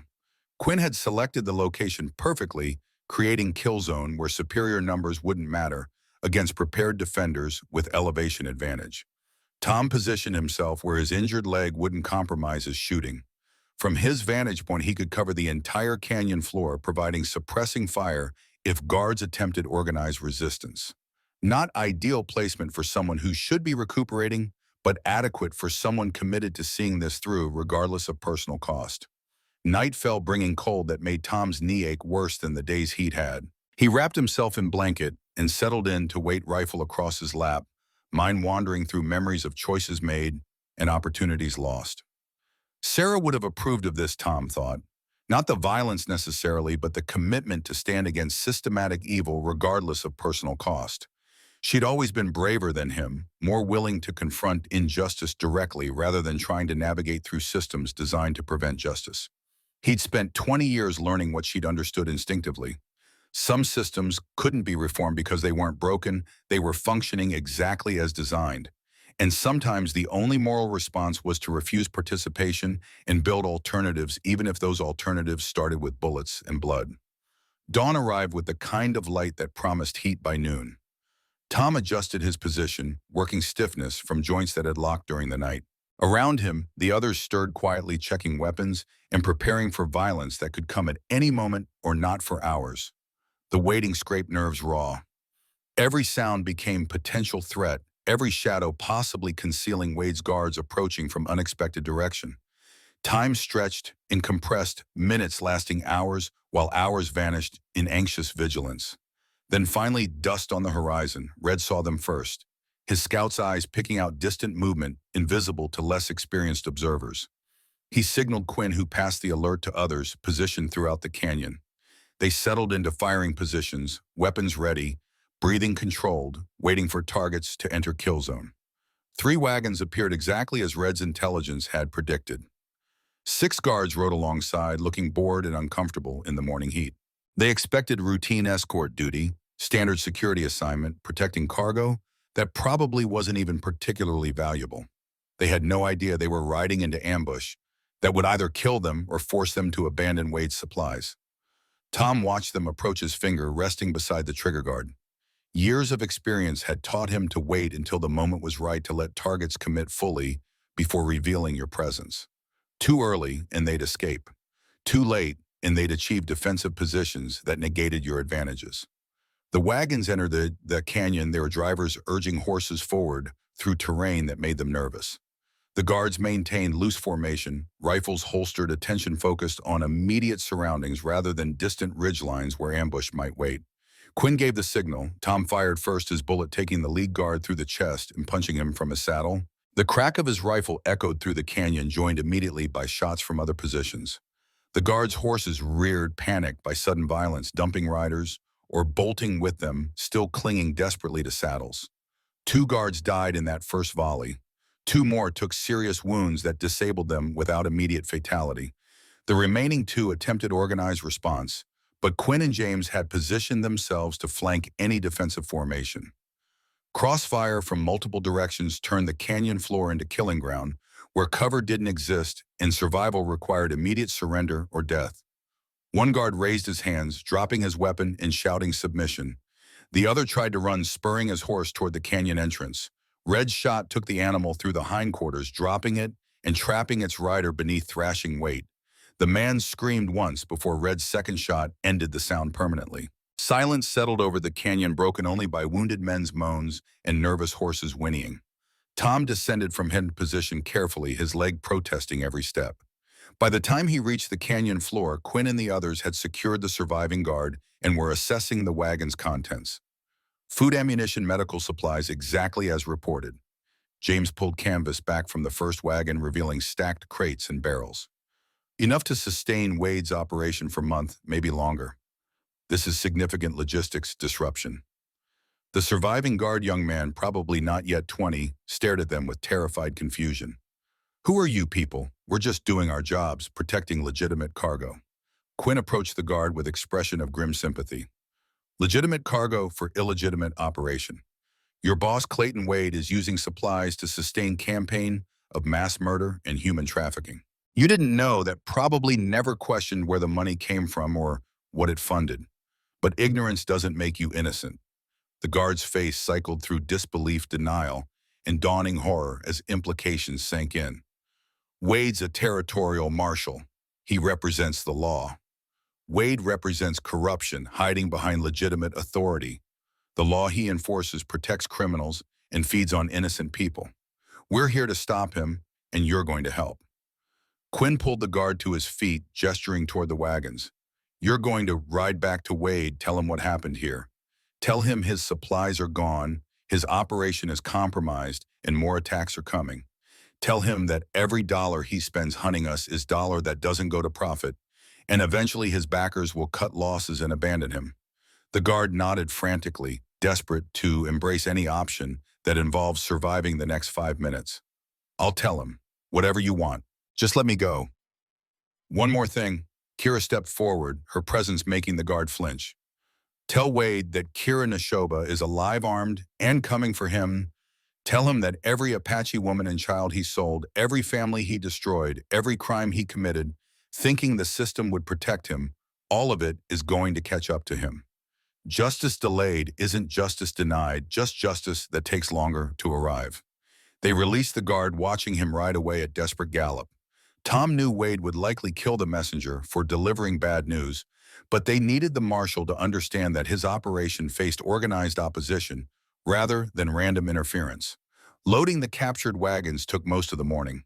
Quinn had selected the location perfectly, creating kill zone where superior numbers wouldn't matter against prepared defenders with elevation advantage. Tom positioned himself where his injured leg wouldn't compromise his shooting. From his vantage point, he could cover the entire canyon floor, providing suppressing fire if guards attempted organized resistance. Not ideal placement for someone who should be recuperating, but adequate for someone committed to seeing this through regardless of personal cost. Night fell, bringing cold that made Tom's knee ache worse than the day's heat had. He wrapped himself in blanket and settled in to weight rifle across his lap, mind wandering through memories of choices made and opportunities lost. Sarah would have approved of this, Tom thought. Not the violence necessarily, but the commitment to stand against systematic evil regardless of personal cost. She'd always been braver than him, more willing to confront injustice directly rather than trying to navigate through systems designed to prevent justice. He'd spent 20 years learning what she'd understood instinctively. Some systems couldn't be reformed because they weren't broken, they were functioning exactly as designed. And sometimes the only moral response was to refuse participation and build alternatives, even if those alternatives started with bullets and blood. Dawn arrived with the kind of light that promised heat by noon. Tom adjusted his position, working stiffness from joints that had locked during the night. Around him, the others stirred quietly, checking weapons and preparing for violence that could come at any moment or not for hours. The waiting scraped nerves raw. Every sound became potential threat, every shadow possibly concealing Wade's guards approaching from unexpected direction. Time stretched in compressed, minutes lasting hours, while hours vanished in anxious vigilance. Then finally, dust on the horizon. Red saw them first, his scout's eyes picking out distant movement, invisible to less experienced observers. He signaled Quinn, who passed the alert to others positioned throughout the canyon. They settled into firing positions, weapons ready, breathing controlled, waiting for targets to enter kill zone. 3 wagons appeared exactly as Red's intelligence had predicted. 6 guards rode alongside, looking bored and uncomfortable in the morning heat. They expected routine escort duty, standard security assignment, protecting cargo that probably wasn't even particularly valuable. They had no idea they were riding into ambush that would either kill them or force them to abandon Wade's supplies. Tom watched them approach, his finger resting beside the trigger guard. Years of experience had taught him to wait until the moment was right to let targets commit fully before revealing your presence. Too early, and they'd escape. Too late, and they'd achieve defensive positions that negated your advantages. The wagons entered the canyon, their drivers urging horses forward through terrain that made them nervous. The guards maintained loose formation, rifles holstered, attention focused on immediate surroundings rather than distant ridgelines where ambush might wait. Quinn gave the signal. Tom fired first, his bullet taking the lead guard through the chest and punching him from his saddle. The crack of his rifle echoed through the canyon, joined immediately by shots from other positions. The guards' horses reared, panicked by sudden violence, dumping riders or bolting with them, still clinging desperately to saddles. 2 guards died in that first volley. 2 more took serious wounds that disabled them without immediate fatality. The remaining 2 attempted organized response, but Quinn and James had positioned themselves to flank any defensive formation. Crossfire from multiple directions turned the canyon floor into killing ground, where cover didn't exist and survival required immediate surrender or death. One guard raised his hands, dropping his weapon and shouting submission. The other tried to run, spurring his horse toward the canyon entrance. Red's shot took the animal through the hindquarters, dropping it and trapping its rider beneath thrashing weight. The man screamed once before Red's second shot ended the sound permanently. Silence settled over the canyon, broken only by wounded men's moans and nervous horses whinnying. Tom descended from hidden position carefully, his leg protesting every step. By the time he reached the canyon floor, Quinn and the others had secured the surviving guard and were assessing the wagon's contents. Food, ammunition, medical supplies, exactly as reported. James pulled canvas back from the first wagon, revealing stacked crates and barrels. Enough to sustain Wade's operation for months, maybe longer. This is significant logistics disruption. The surviving guard young man, probably not yet 20, stared at them with terrified confusion. Who are you people? We're just doing our jobs, protecting legitimate cargo. Quinn approached the guard with expression of grim sympathy. Legitimate cargo for illegitimate operation. Your boss, Clayton Wade, is using supplies to sustain campaign of mass murder and human trafficking. You didn't know that, probably never questioned where the money came from or what it funded. But ignorance doesn't make you innocent. The guard's face cycled through disbelief, denial, and dawning horror as implications sank in. Wade's a territorial marshal. He represents the law. Wade represents corruption, hiding behind legitimate authority. The law he enforces protects criminals and feeds on innocent people. We're here to stop him, and you're going to help. Quinn pulled the guard to his feet, gesturing toward the wagons. You're going to ride back to Wade, tell him what happened here. Tell him his supplies are gone, his operation is compromised, and more attacks are coming. Tell him that every dollar he spends hunting us is dollar that doesn't go to profit, and eventually his backers will cut losses and abandon him. The guard nodded frantically, desperate to embrace any option that involves surviving the next 5 minutes. I'll tell him, whatever you want. Just let me go. One more thing. Kira stepped forward, her presence making the guard flinch. Tell Wade that Kira Neshoba is alive, armed, and coming for him. Tell him that every Apache woman and child he sold, every family he destroyed, every crime he committed, thinking the system would protect him, all of it is going to catch up to him. Justice delayed isn't justice denied, just justice that takes longer to arrive. They released the guard, watching him ride away at desperate gallop. Tom knew Wade would likely kill the messenger for delivering bad news, but they needed the marshal to understand that his operation faced organized opposition rather than random interference. Loading the captured wagons took most of the morning.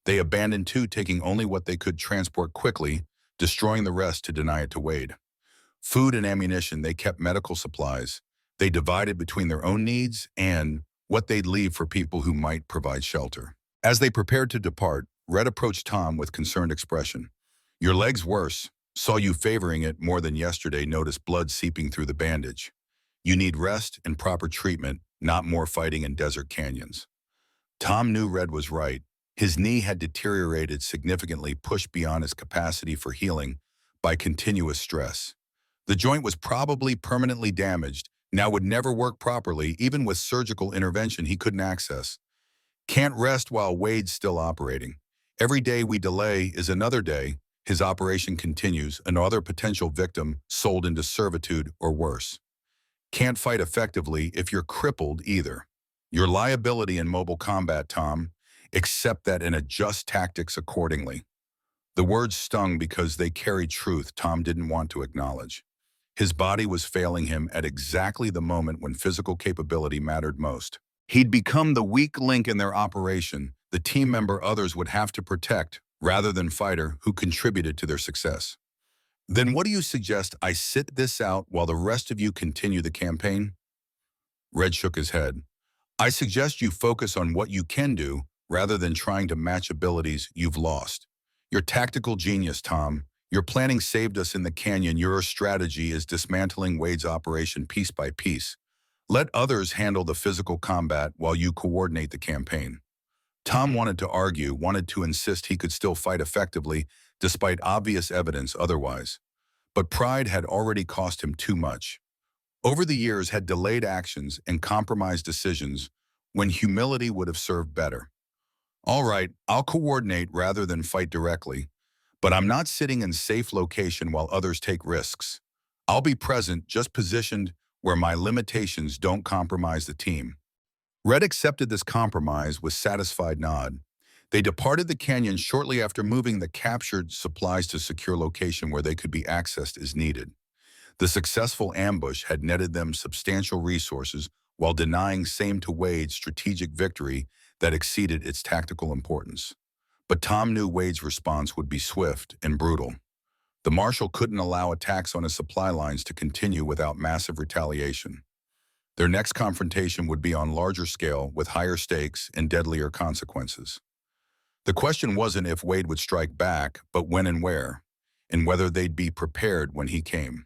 They abandoned two, taking only what they could transport quickly, destroying the rest to deny it to Wade. Food and ammunition, they kept medical supplies. They divided between their own needs and what they'd leave for people who might provide shelter. As they prepared to depart, Red approached Tom with concerned expression. Your leg's worse. Saw you favoring it more than yesterday, noticed blood seeping through the bandage. You need rest and proper treatment, not more fighting in desert canyons. Tom knew Red was right. His knee had deteriorated significantly, pushed beyond his capacity for healing by continuous stress. The joint was probably permanently damaged, now would never work properly. Even with surgical intervention, he couldn't access. Can't rest while Wade's still operating. Every day we delay is another day. His operation continues, another potential victim sold into servitude or worse. Can't fight effectively if you're crippled either. Your liability in mobile combat, Tom. Accept that and adjust tactics accordingly. The words stung because they carried truth Tom didn't want to acknowledge. His body was failing him at exactly the moment when physical capability mattered most. He'd become the weak link in their operation, the team member others would have to protect, rather than fighter who contributed to their success. Then what do you suggest I sit this out while the rest of you continue the campaign? Red shook his head. I suggest you focus on what you can do rather than trying to match abilities you've lost. You're tactical genius, Tom. Your planning saved us in the canyon. Your strategy is dismantling Wade's operation piece by piece. Let others handle the physical combat while you coordinate the campaign. Tom wanted to argue, wanted to insist he could still fight effectively, despite obvious evidence otherwise. But pride had already cost him too much. Over the years had delayed actions and compromised decisions when humility would have served better. All right, I'll coordinate rather than fight directly, but I'm not sitting in safe location while others take risks. I'll be present, just positioned where my limitations don't compromise the team. Red accepted this compromise with satisfied nod. They departed the canyon shortly after moving the captured supplies to secure location where they could be accessed as needed. The successful ambush had netted them substantial resources while denying same to Wade's strategic victory that exceeded its tactical importance. But Tom knew Wade's response would be swift and brutal. The Marshal couldn't allow attacks on his supply lines to continue without massive retaliation. Their next confrontation would be on larger scale with higher stakes and deadlier consequences. The question wasn't if Wade would strike back, but when and where, and whether they'd be prepared when he came.